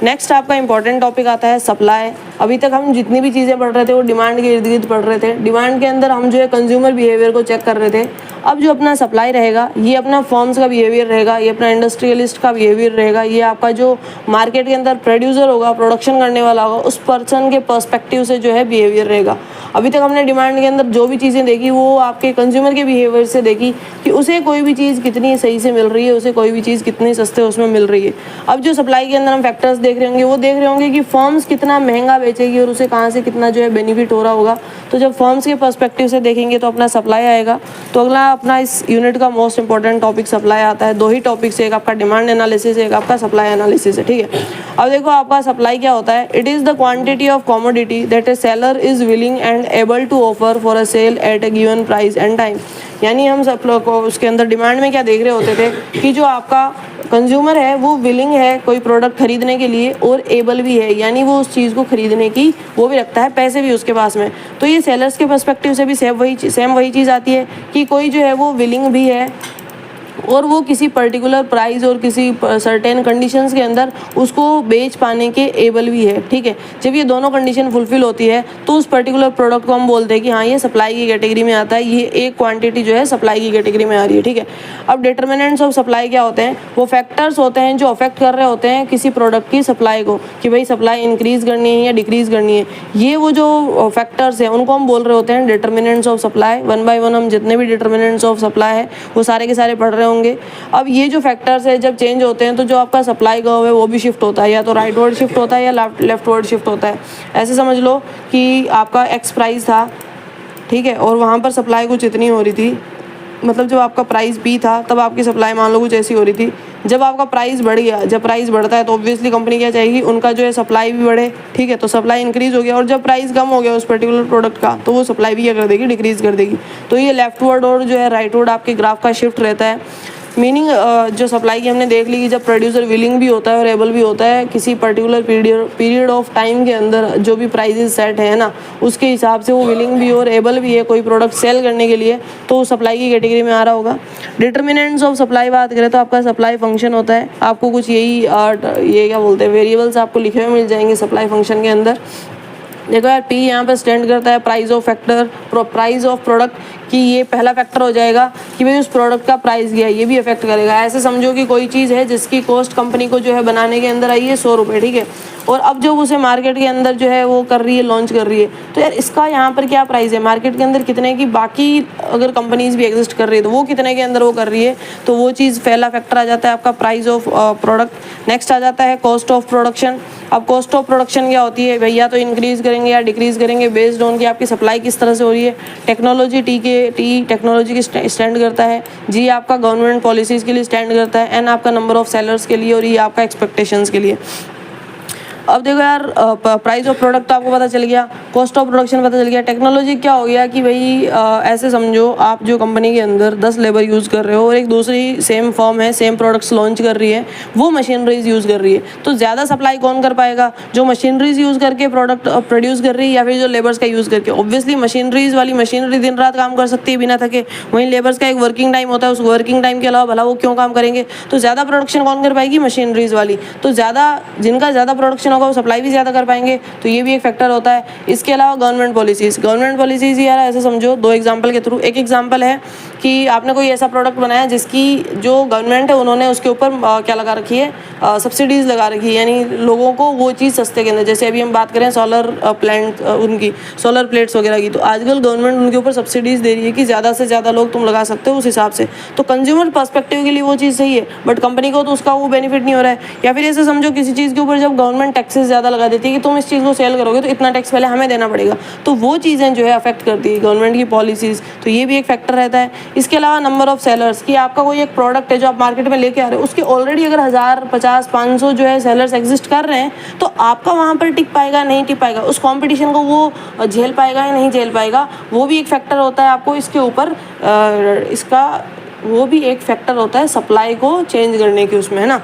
नेक्स्ट आपका इंपॉर्टेंट टॉपिक आता है सप्लाई। अभी तक हम जितनी भी चीज़ें पढ़ रहे थे वो डिमांड के इर्द गिर्द पढ़ रहे थे। डिमांड के अंदर हम जो है कंज्यूमर बिहेवियर को चेक कर रहे थे। अब जो अपना सप्लाई रहेगा ये अपना फर्म्स का बिहेवियर रहेगा, ये अपना इंडस्ट्रियलिस्ट का बिहेवियर रहेगा, ये आपका जो मार्केट के अंदर प्रोड्यूसर होगा, प्रोडक्शन करने वाला होगा, उस पर्सन के पर्सपेक्टिव से जो है बिहेवियर रहेगा। अभी तक हमने डिमांड के अंदर जो भी चीज़ें देखी वो आपके कंज्यूमर के बिहेवियर से देखी कि उसे कोई भी चीज़ कितनी सही से मिल रही है, उसे कोई भी चीज़ कितनी सस्ते उसमें मिल रही है। अब जो सप्लाई के अंदर हम फैक्टर्स देख रहे होंगे वो देख रहे होंगे कि फर्म्स कितना महंगा बेचेगी और उसे कहाँ से कितना जो है बेनिफिट हो रहा होगा। तो जब फर्म्स के पर्सपेक्टिव से देखेंगे तो अपना सप्लाई आएगा। तो अगला अपना इस यूनिट का मोस्ट इंपॉर्टेंट टॉपिक सप्लाई आता है। दो ही टॉपिक्स है, एक आपका डिमांड एनालिसिस है, एक आपका सप्लाई एनालिसिस है। ठीक है, अब देखो आपका सप्लाई क्या होता है। It is the quantity of commodity that a seller is willing and able to offer for a sale at a given price and time. यानी हम सब लोग को उसके अंदर डिमांड में क्या देख रहे होते थे कि जो आपका कंज्यूमर है वो विलिंग है कोई प्रोडक्ट खरीदने के लिए और एबल भी है, यानी वो उस चीज़ को खरीदने की वो भी रखता है, पैसे भी उसके पास में। तो ये सेलर्स के पर्सपेक्टिव से भी सेम वही चीज़ आती है कि कोई जो है वो विलिंग भी है और वो किसी पर्टिकुलर प्राइस और किसी सर्टेन कंडीशंस के अंदर उसको बेच पाने के एबल भी है, ठीक है। जब ये दोनों कंडीशन फुलफिल होती है तो उस पर्टिकुलर प्रोडक्ट को हम बोलते हैं कि हाँ ये सप्लाई की कैटेगरी में आता है, ये एक क्वांटिटी जो है सप्लाई की कैटेगरी में आ रही है, ठीक है। अब डिटर्मिनेंट्स ऑफ सप्लाई क्या होते हैं? वो फैक्टर्स होते हैं जो अफेक्ट कर रहे होते हैं किसी प्रोडक्ट की सप्लाई को, कि भाई सप्लाई इंक्रीज़ करनी है या डिक्रीज़ करनी है। ये वो जो फैक्टर्स हैं उनको हम बोल रहे होते हैं determinants of supply. One by one हम जितने भी डिटर्मिनेंट्स ऑफ सप्लाई है वो सारे के सारे पढ़ रहे होंगे। अब ये जो फैक्टर्स है जब चेंज होते हैं तो जो आपका सप्लाई कर्व है वो भी शिफ्ट होता है, या तो राइटवर्ड शिफ्ट होता है या लेफ्टवर्ड शिफ्ट होता है। ऐसे समझ लो कि आपका एक्स प्राइस था, ठीक है, और वहाँ पर सप्लाई कुछ इतनी हो रही थी, मतलब जब आपका प्राइस बी था तब आपकी सप्लाई मान लो कुछ ऐसी हो रही थी। जब आपका प्राइस बढ़ गया, जब प्राइस बढ़ता है तो ऑब्वियसली कंपनी क्या चाहेगी, उनका जो है सप्लाई भी बढ़े, ठीक है, तो सप्लाई इंक्रीज़ हो गया। और जब प्राइस कम हो गया उस पर्टिकुलर प्रोडक्ट का तो वो सप्लाई भी क्या कर देगी, डिक्रीज़ कर देगी। तो ये लेफ्टवर्ड और जो है राइटवर्ड आपके ग्राफ का शिफ्ट रहता है। मीनिंग जो सप्लाई की हमने देख ली कि जब प्रोड्यूसर विलिंग भी होता है और एबल भी होता है किसी पर्टिकुलर पीरियड ऑफ टाइम के अंदर जो भी प्राइजेस सेट है ना उसके हिसाब से वो विलिंग भी और एबल भी है कोई प्रोडक्ट सेल करने के लिए, तो सप्लाई की कैटेगरी में आ रहा होगा। डिटर्मिनेंट्स ऑफ सप्लाई बात करें तो आपका सप्लाई फंक्शन होता है, आपको कुछ यही ये क्या बोलते हैं वेरिएबल्स आपको लिखे हुए मिल जाएंगे सप्लाई फंक्शन के अंदर। देखो यार पी यहाँ पर स्टैंड करता है price of factor, price of product, कि ये पहला फैक्टर हो जाएगा कि भाई उस प्रोडक्ट का प्राइस क्या है, ये भी अफेक्ट करेगा। ऐसे समझो कि कोई चीज़ है जिसकी कॉस्ट कंपनी को जो है बनाने के अंदर आई है 100 रुपये, ठीक है, और अब जब उसे मार्केट के अंदर जो है वो कर रही है, लॉन्च कर रही है, तो यार इसका यहाँ पर क्या प्राइस है मार्केट के अंदर कितने की, बाकी अगर कंपनीज भी एग्जिस्ट कर रही है तो वो कितने के अंदर वो कर रही है, तो वो चीज़ पहला फैक्टर आ जाता है आपका प्राइस ऑफ प्रोडक्ट। नेक्स्ट आ जाता है कॉस्ट ऑफ प्रोडक्शन। अब कॉस्ट ऑफ प्रोडक्शन क्या होती है भैया, तो इंक्रीज़ करेंगे या डिक्रीज़ करेंगे बेस्ड ऑन कि आपकी सप्लाई किस तरह से हो रही है। टेक्नोलॉजी टी टेक्नोलॉजी की स्टैंड करता है, जी आपका गवर्नमेंट पॉलिसीज़ के लिए स्टैंड करता है, एन आपका नंबर ऑफ सेलर्स के लिए, और ये आपका एक्सपेक्टेशंस के लिए। अब देखो यार प्राइस ऑफ प्रोडक्ट तो आपको पता चल गया, कॉस्ट ऑफ प्रोडक्शन पता चल गया। टेक्नोलॉजी क्या हो गया कि भाई ऐसे समझो आप जो कंपनी के अंदर 10 लेबर यूज़ कर रहे हो और एक दूसरी सेम फॉर्म है सेम प्रोडक्ट्स लॉन्च कर रही है, वो मशीनरीज यूज़ कर रही है, तो ज़्यादा सप्लाई कौन कर पाएगा, जो मशीनरीज यूज़ करके प्रोडक्ट प्रोड्यूस कर रही है या फिर जो लेबर्स का यूज़ करके। ऑब्वियसली मशीनरीज वाली मशीनरी दिन रात काम कर सकती है बिना थके, वहीं लेबर्स का एक वर्किंग टाइम होता है, उस वर्किंग टाइम के अलावा भला वो क्यों काम करेंगे, तो ज़्यादा प्रोडक्शन कौन कर पाएगी, मशीनरीज वाली। तो ज़्यादा जिनका ज़्यादा प्रोडक्शन होगा वो सप्लाई भी ज़्यादा कर पाएंगे, तो ये भी एक फैक्टर होता है। इसके अलावा गवर्नमेंट पॉलिसीज़ यार ऐसे समझो दो एग्जांपल के थ्रू। एक एग्जांपल है कि आपने कोई ऐसा प्रोडक्ट बनाया जिसकी जो गवर्नमेंट है उन्होंने उसके ऊपर क्या लगा रखी है, सब्सिडीज़ लगा रखी है, यानी लोगों को वो चीज़ सस्ते के अंदर। जैसे अभी हम बात करें सोलर प्लांट उनकी सोलर प्लेट्स वगैरह की, तो आजकल गवर्नमेंट उनके ऊपर सब्सिडीज़ दे रही है कि ज़्यादा से ज़्यादा लोग तुम लगा सकते हो उस हिसाब से। तो कंज्यूमर पर्सपेक्टिव के लिए वो चीज़ सही है, बट कंपनी को तो उसका वो बेनिफिट नहीं हो रहा है। या फिर ऐसे समझो किसी चीज़ के ऊपर जब गवर्नमेंट टैक्सेस ज़्यादा लगा देती है कि तुम इस चीज़ को सेल करोगे तो इतना टैक्स पहले हमें देना पड़ेगा, तो वो चीज़ें जो है अफेक्ट करती है गवर्नमेंट की पॉलिसीज़, तो ये भी एक फैक्टर रहता है। इसके अलावा नंबर ऑफ सेलर्स, कि आपका कोई एक प्रोडक्ट है जो आप मार्केट में लेके आ रहे हो, उसके ऑलरेडी अगर 1000, 50, 500 जो है सेलर्स एग्जिस्ट कर रहे हैं, तो आपका वहाँ पर टिक पाएगा नहीं टिक पाएगा, उस कॉम्पिटिशन को वो झेल पाएगा या नहीं झेल पाएगा, वो भी एक फैक्टर होता है आपको इसके ऊपर। इसका वो भी एक फैक्टर होता है सप्लाई को चेंज करने की उसमें, है ना।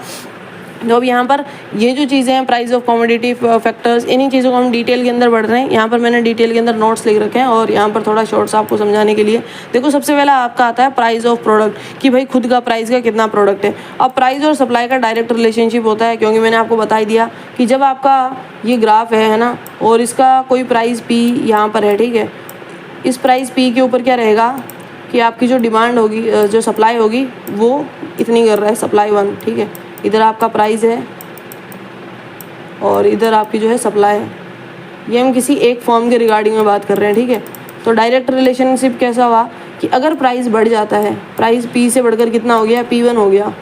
जो अब यहाँ पर ये जो चीज़ें हैं प्राइस ऑफ कमोडिटी फैक्टर्स, इन्हीं चीज़ों को हम डिटेल के अंदर बढ़ रहे हैं। यहाँ पर मैंने डिटेल के अंदर नोट्स लिख रखे हैं और यहाँ पर थोड़ा शॉर्ट्स आपको समझाने के लिए। देखो सबसे पहला आपका आता है प्राइस ऑफ प्रोडक्ट, कि भाई खुद का प्राइस का कितना प्रोडक्ट है। अब प्राइस और सप्लाई का डायरेक्ट रिलेशनशिप होता है, क्योंकि मैंने आपको बता ही दिया कि जब आपका ये ग्राफ है ना, और इसका कोई प्राइस पी यहाँ पर है, ठीक है, इस प्राइस पी के ऊपर क्या रहेगा कि आपकी जो डिमांड होगी, जो सप्लाई होगी वो इतनी कर रहा है, सप्लाई 1, ठीक है, इधर आपका प्राइस है और इधर आपकी जो है सप्लाई है। ये हम किसी एक फॉर्म के रिगार्डिंग में बात कर रहे हैं, ठीक है। तो डायरेक्ट रिलेशनशिप कैसा हुआ कि अगर प्राइस बढ़ जाता है, प्राइस पी से बढ़कर कितना हो गया, P1 हो गया,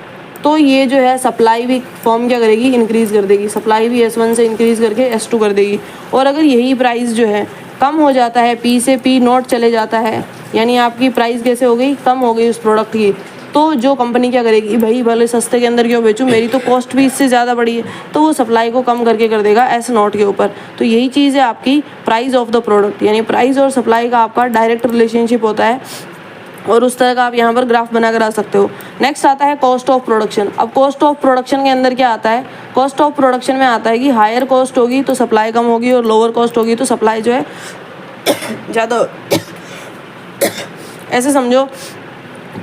तो ये जो है सप्लाई भी फॉर्म क्या करेगी, इंक्रीज़ कर देगी, सप्लाई भी S1 से इंक्रीज़ करके S2 कर देगी। और अगर यही प्राइस जो है कम हो जाता है, P से P0 चले जाता है, यानी आपकी प्राइस कैसे हो गई, कम हो गई उस प्रोडक्ट की, तो जो कंपनी क्या करेगी, भाई भले सस्ते के अंदर क्यों बेचूं, मेरी तो कॉस्ट भी इससे ज़्यादा बढ़ी है, तो वो सप्लाई को कम करके कर देगा S0 के ऊपर। तो यही चीज़ है आपकी प्राइस ऑफ द प्रोडक्ट, यानी प्राइस और सप्लाई का आपका डायरेक्ट रिलेशनशिप होता है। और उस तरह का आप यहाँ पर ग्राफ बना कर आ सकते हो। नेक्स्ट आता है कॉस्ट ऑफ प्रोडक्शन। अब कॉस्ट ऑफ प्रोडक्शन के अंदर क्या आता है, कॉस्ट ऑफ प्रोडक्शन में आता है कि हायर कॉस्ट होगी तो सप्लाई कम होगी और लोअर कॉस्ट होगी तो सप्लाई जो है ज़्यादा। ऐसे समझो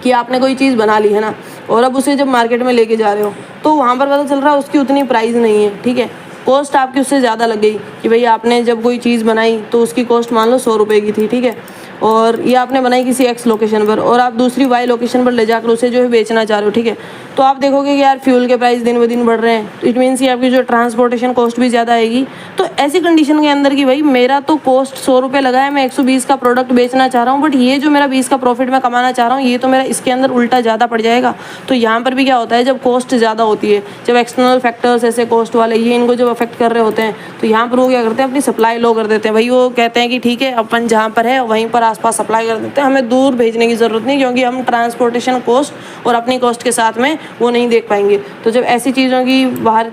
कि आपने कोई चीज़ बना ली है ना, और अब उसे जब मार्केट में लेके जा रहे हो तो वहाँ पर पता चल रहा है उसकी उतनी प्राइस नहीं है, ठीक है, कॉस्ट आपकी उससे ज़्यादा लग गई कि भाई आपने जब कोई चीज़ बनाई तो उसकी कॉस्ट मान लो 100 रुपये की थी, ठीक है, और ये आपने बनाई किसी एक्स लोकेशन पर और आप दूसरी वाई लोकेशन पर ले जाकर उसे जो है बेचना चाह रहे हो, ठीक है, तो आप देखोगे कि यार फ्यूल के प्राइस दिन ब दिन बढ़ रहे हैं, तो इट मीन्स कि आपकी जो ट्रांसपोर्टेशन कॉस्ट भी ज़्यादा आएगी। तो ऐसी कंडीशन के अंदर कि भाई मेरा तो कॉस्ट 100 रुपये लगा है, मैं 120 का प्रोडक्ट बेचना चाह रहा हूँ, बट ये जो मेरा 20 का प्रॉफिट मैं कमाना चाह रहा हूँ ये तो मेरा इसके अंदर उल्टा ज़्यादा पड़ जाएगा। तो यहाँ पर भी क्या होता है, जब कॉस्ट ज़्यादा होती है, जब एक्सटर्नल फैक्टर्स ऐसे कॉस्ट वाले ये इनको जब अफेक्ट कर रहे होते हैं, तो यहाँ पर वो क्या करते हैं, अपनी सप्लाई लो कर देते हैं। भाई वो कहते हैं कि ठीक है अपन जहाँ पर है वहीं पर आसपास सप्लाई कर देते हैं, हमें दूर भेजने की ज़रूरत नहीं, क्योंकि हम ट्रांसपोर्टेशन कॉस्ट और अपनी कॉस्ट के साथ में वो नहीं देख पाएंगे। तो जब ऐसी चीज़ों की बाहर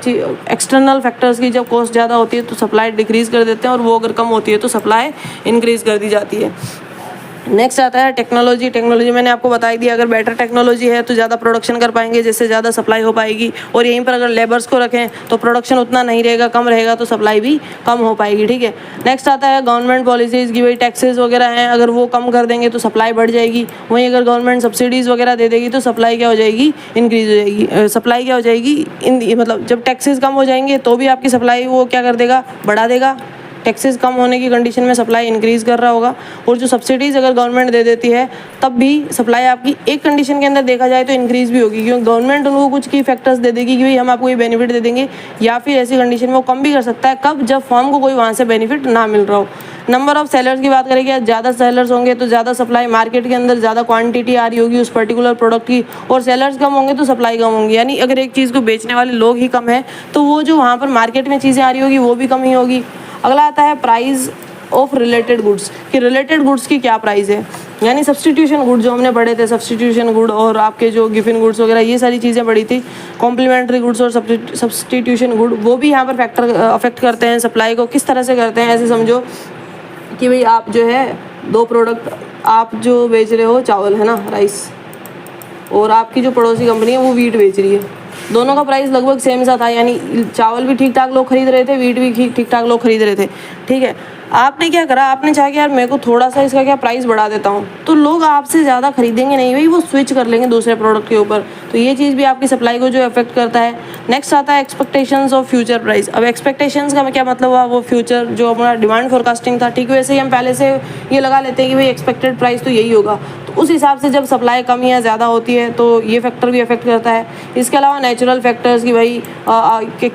एक्सटर्नल फैक्टर्स की जब कॉस्ट ज़्यादा होती है तो सप्लाई डिक्रीज़ कर देते हैं, और वो अगर कम होती है तो सप्लाई इंक्रीज़ कर दी जाती है। नेक्स्ट आता है टेक्नोलॉजी। टेक्नोलॉजी मैंने आपको बता ही दिया, अगर बेटर टेक्नोलॉजी है तो ज़्यादा प्रोडक्शन कर पाएंगे, जिससे ज़्यादा सप्लाई हो पाएगी, और यहीं पर अगर लेबर्स को रखें तो प्रोडक्शन उतना नहीं रहेगा, कम रहेगा, तो सप्लाई भी कम हो पाएगी, ठीक है। नेक्स्ट आता है गवर्नमेंट पॉलिसीज़ की, भाई टैक्सेस वगैरह हैं, अगर वो कम कर देंगे तो सप्लाई बढ़ जाएगी, वहीं अगर गवर्नमेंट सब्सिडीज़ वगैरह दे देगी तो सप्लाई क्या हो जाएगी, इंक्रीज़ हो जाएगी। सप्लाई क्या हो जाएगी, मतलब जब टैक्सेस कम हो जाएंगे तो भी आपकी सप्लाई वो क्या कर देगा, बढ़ा देगा। टैक्सेस कम होने की कंडीशन में सप्लाई इंक्रीज़ कर रहा होगा, और जो सब्सिडीज़ अगर गवर्नमेंट दे देती है तब भी सप्लाई आपकी एक कंडीशन के अंदर देखा जाए तो इंक्रीज़ भी होगी, क्योंकि गवर्नमेंट उनको कुछ की फैक्टर्स दे देगी कि भाई हम आपको ये बेनिफिट दे देंगे, या फिर ऐसी कंडीशन में वो कम भी कर सकता है, कब, जब फर्म को कोई वहाँ से बेनिफिट ना मिल रहा हो। नंबर ऑफ सेलर्स की बात करेंगे, ज़्यादा सेलर्स होंगे तो ज़्यादा सप्लाई, मार्केट के अंदर ज़्यादा क्वांटिटी आ रही होगी उस पर्टिकुलर प्रोडक्ट की, और सेलर्स कम होंगे तो सप्लाई कम होंगी। यानी अगर एक चीज़ को बेचने वाले लोग ही कम है तो वो जो वहाँ पर मार्केट में चीज़ें आ रही होगी वो भी कम ही होगी। अगला आता है प्राइस ऑफ रिलेटेड गुड्स, कि रिलेटेड गुड्स की क्या प्राइस है, यानी सब्सटीट्यूशन गुड जो हमने पढ़े थे, सब्सटीट्यूशन गुड और आपके जो गिफिन गुड्स वगैरह ये सारी चीज़ें पढ़ी थी, कॉम्प्लीमेंट्री गुड्स और सब्सटीट्यूशन गुड, वो भी यहाँ पर फैक्टर अफेक्ट करते हैं सप्लाई को। किस तरह से करते हैं, ऐसे समझो कि भाई आप जो है दो प्रोडक्ट आप जो बेच रहे हो, चावल है ना, राइस, और आपकी जो पड़ोसी कंपनी है वो वीट बेच रही है, दोनों का प्राइस लगभग सेम सा था, यानी चावल भी ठीक ठाक लोग खरीद रहे थे, वीट भी ठीक ठाक लोग खरीद रहे थे, ठीक है। आपने क्या करा, आपने चाहा कि यार मेरे को थोड़ा सा इसका क्या प्राइस बढ़ा देता हूँ, तो लोग आपसे ज़्यादा खरीदेंगे नहीं भाई, वो स्विच कर लेंगे दूसरे प्रोडक्ट के ऊपर, तो ये चीज़ भी आपकी सप्लाई को जो अफेक्ट करता है। नेक्स्ट आता है एक्सपेक्टेशंस ऑफ फ्यूचर प्राइस। अब एक्सपेक्टेशंस का क्या मतलब हुआ, वो फ्यूचर जो हमारा डिमांड फोरकास्टिंग था, ठीक वैसे ही हम पहले से ये लगा लेते हैं कि भाई एक्सपेक्टेड प्राइस तो यही होगा, तो उस हिसाब से जब सप्लाई कम या ज़्यादा होती है तो ये फैक्टर भी अफेक्ट करता है। इसके अलावा नेचुरल फैक्टर्स की, भाई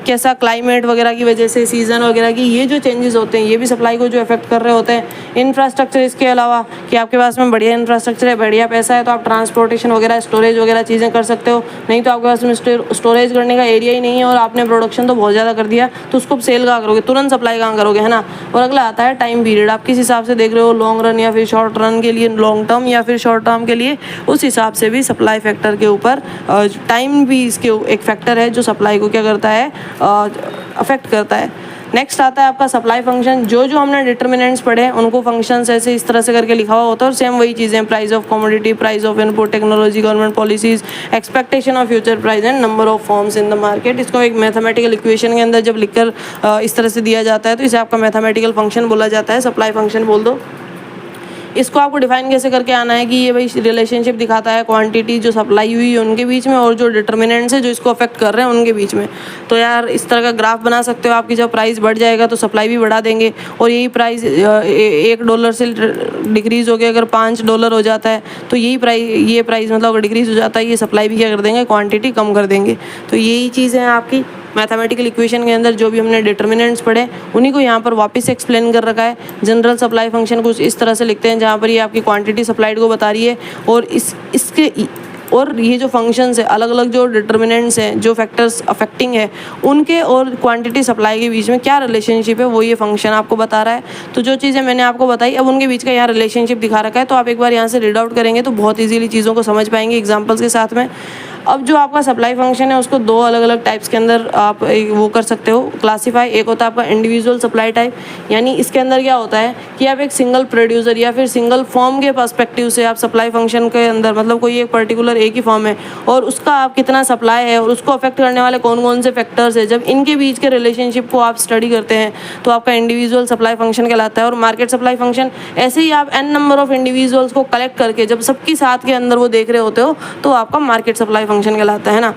कैसा क्लाइमेट वगैरह की वजह से, सीज़न वगैरह की ये जो चेंजेस होते हैं ये भी सप्लाई को जो अफेक्ट कर रहे होते हैं। इंफ्रास्ट्रक्चर, इसके अलावा कि आपके पास में बढ़िया इंफ्रास्ट्रक्चर है, बढ़िया पैसा है, तो आप ट्रांसपोर्टेशन वगैरह, स्टोरेज वगैरह चीज़ें कर सकते हो, नहीं तो आपके पास में स्टोरेज करने का एरिया ही नहीं है और आपने प्रोडक्शन तो बहुत ज़्यादा कर दिया, तो उसको सेल कहाँ करोगे, तुरंत सप्लाई कहाँ करोगे, है ना। और अगला आता है टाइम पीरियड। आप किस हिसाब से देख रहे हो, लॉन्ग रन या फिर शॉर्ट रन के लिए, लॉन्ग टर्म या फिर शॉर्ट टर्म के लिए, उस हिसाब से भी सप्लाई फैक्टर के ऊपर टाइम भी इसके एक फैक्टर है जो सप्लाई को क्या करता है, अफेक्ट करता है। नेक्स्ट आता है आपका सप्लाई फंक्शन। जो जो हमने डिटर्मिनेंट्स पढ़े उनको फंक्शंस ऐसे इस तरह से करके लिखा हुआ होता है, और सेम वही चीज़ें, price of commodity, price of input, technology, government policies, expectation of future price and number of forms in the market. इसको एक मैथमेटिकल इक्वेशन के अंदर जब लिखकर इस तरह से दिया जाता है तो इसे आपका मैथमेटिकल फंक्शन बोला जाता है, सप्लाई फंक्शन बोल दो। इसको आपको डिफाइन कैसे करके आना है कि ये भाई रिलेशनशिप दिखाता है क्वांटिटी जो सप्लाई हुई है उनके बीच में और जो डिटर्मिनेंट्स है जो इसको अफेक्ट कर रहे हैं उनके बीच में। तो यार इस तरह का ग्राफ बना सकते हो आपकी, जब प्राइस बढ़ जाएगा तो सप्लाई भी बढ़ा देंगे, और यही प्राइस $1 से डिक्रीज़ हो गया अगर $5 हो जाता है तो ये प्राइस मतलब अगर डिक्रीज़ हो जाता है ये सप्लाई भी क्या कर देंगे, क्वांटिटी कम कर देंगे। तो यही चीज़ है आपकी मैथमेटिकल इक्वेशन के अंदर जो भी हमने डिटर्मिनेंट्स पढ़े उन्हीं को यहाँ पर वापस एक्सप्लेन कर रखा है। जनरल सप्लाई फंक्शन कुछ इस तरह से लिखते हैं जहाँ पर ये आपकी क्वांटिटी सप्लाइड को बता रही है, और ये जो फंक्शंस है, अलग अलग जो डिटर्मिनेंट्स हैं, जो फैक्टर्स अफेक्टिंग है उनके और क्वांटिटी सप्लाई के बीच में क्या रिलेशनशिप है वो ये फंक्शन आपको बता रहा है। तो जो चीज़ें मैंने आपको बताई अब उनके बीच का यहाँ रिलेशनशिप दिखा रखा है, तो आप एक बार यहाँ से रीड आउट करेंगे तो बहुत ईजीली चीज़ों को समझ पाएंगे एग्जाम्पल्स के साथ में। अब जो आपका सप्लाई फंक्शन है उसको दो अलग अलग टाइप्स के अंदर आप वो कर सकते हो क्लासीफाई। एक होता है आपका इंडिविजुअल सप्लाई टाइप, यानी इसके अंदर क्या होता है कि आप एक सिंगल प्रोड्यूसर या फिर सिंगल फॉर्म के पर्सपेक्टिव से आप सप्लाई फंक्शन के अंदर, मतलब कोई एक पर्टिकुलर एक ही फॉर्म है और उसका आप कितना सप्लाई है और उसको अफेक्ट करने वाले कौन कौन से फैक्टर्स है, जब इनके बीच के रिलेशनशिप को आप स्टडी करते हैं तो आपका इंडिविजुअल सप्लाई फंक्शन कहलाता है। और मार्केट सप्लाई फंक्शन ऐसे ही आप n नंबर ऑफ इंडिविजुअल्स को कलेक्ट करके जब सबकी साथ के अंदर वो देख रहे होते हो तो आपका मार्केट सप्लाई फंक्शन कहलाता है ना।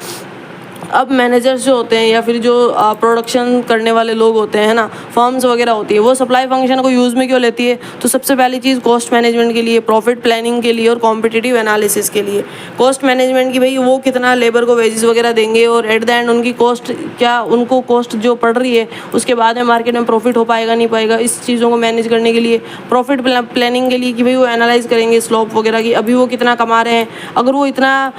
अब मैनेजर्स जो होते हैं या फिर जो प्रोडक्शन करने वाले लोग होते हैं ना, फर्म्स वगैरह होती है, वो सप्लाई फंक्शन को यूज़ में क्यों लेती है? तो सबसे पहली चीज़ कॉस्ट मैनेजमेंट के लिए, प्रॉफिट प्लानिंग के लिए और कॉम्पिटिटिव एनालिसिस के लिए। कॉस्ट मैनेजमेंट की भाई वो कितना लेबर को वेजेस वगैरह देंगे और एट द एंड उनकी कॉस्ट क्या, उनको कॉस्ट जो पड़ रही है उसके बाद में मार्केट में प्रॉफिट हो पाएगा नहीं पाएगा, इस चीज़ों को मैनेज करने के लिए। प्रॉफिट प्लानिंग के लिए कि भाई वो एनालाइज करेंगे स्लॉप वगैरह की, अभी वो कितना कमा रहे हैं, अगर वो इतना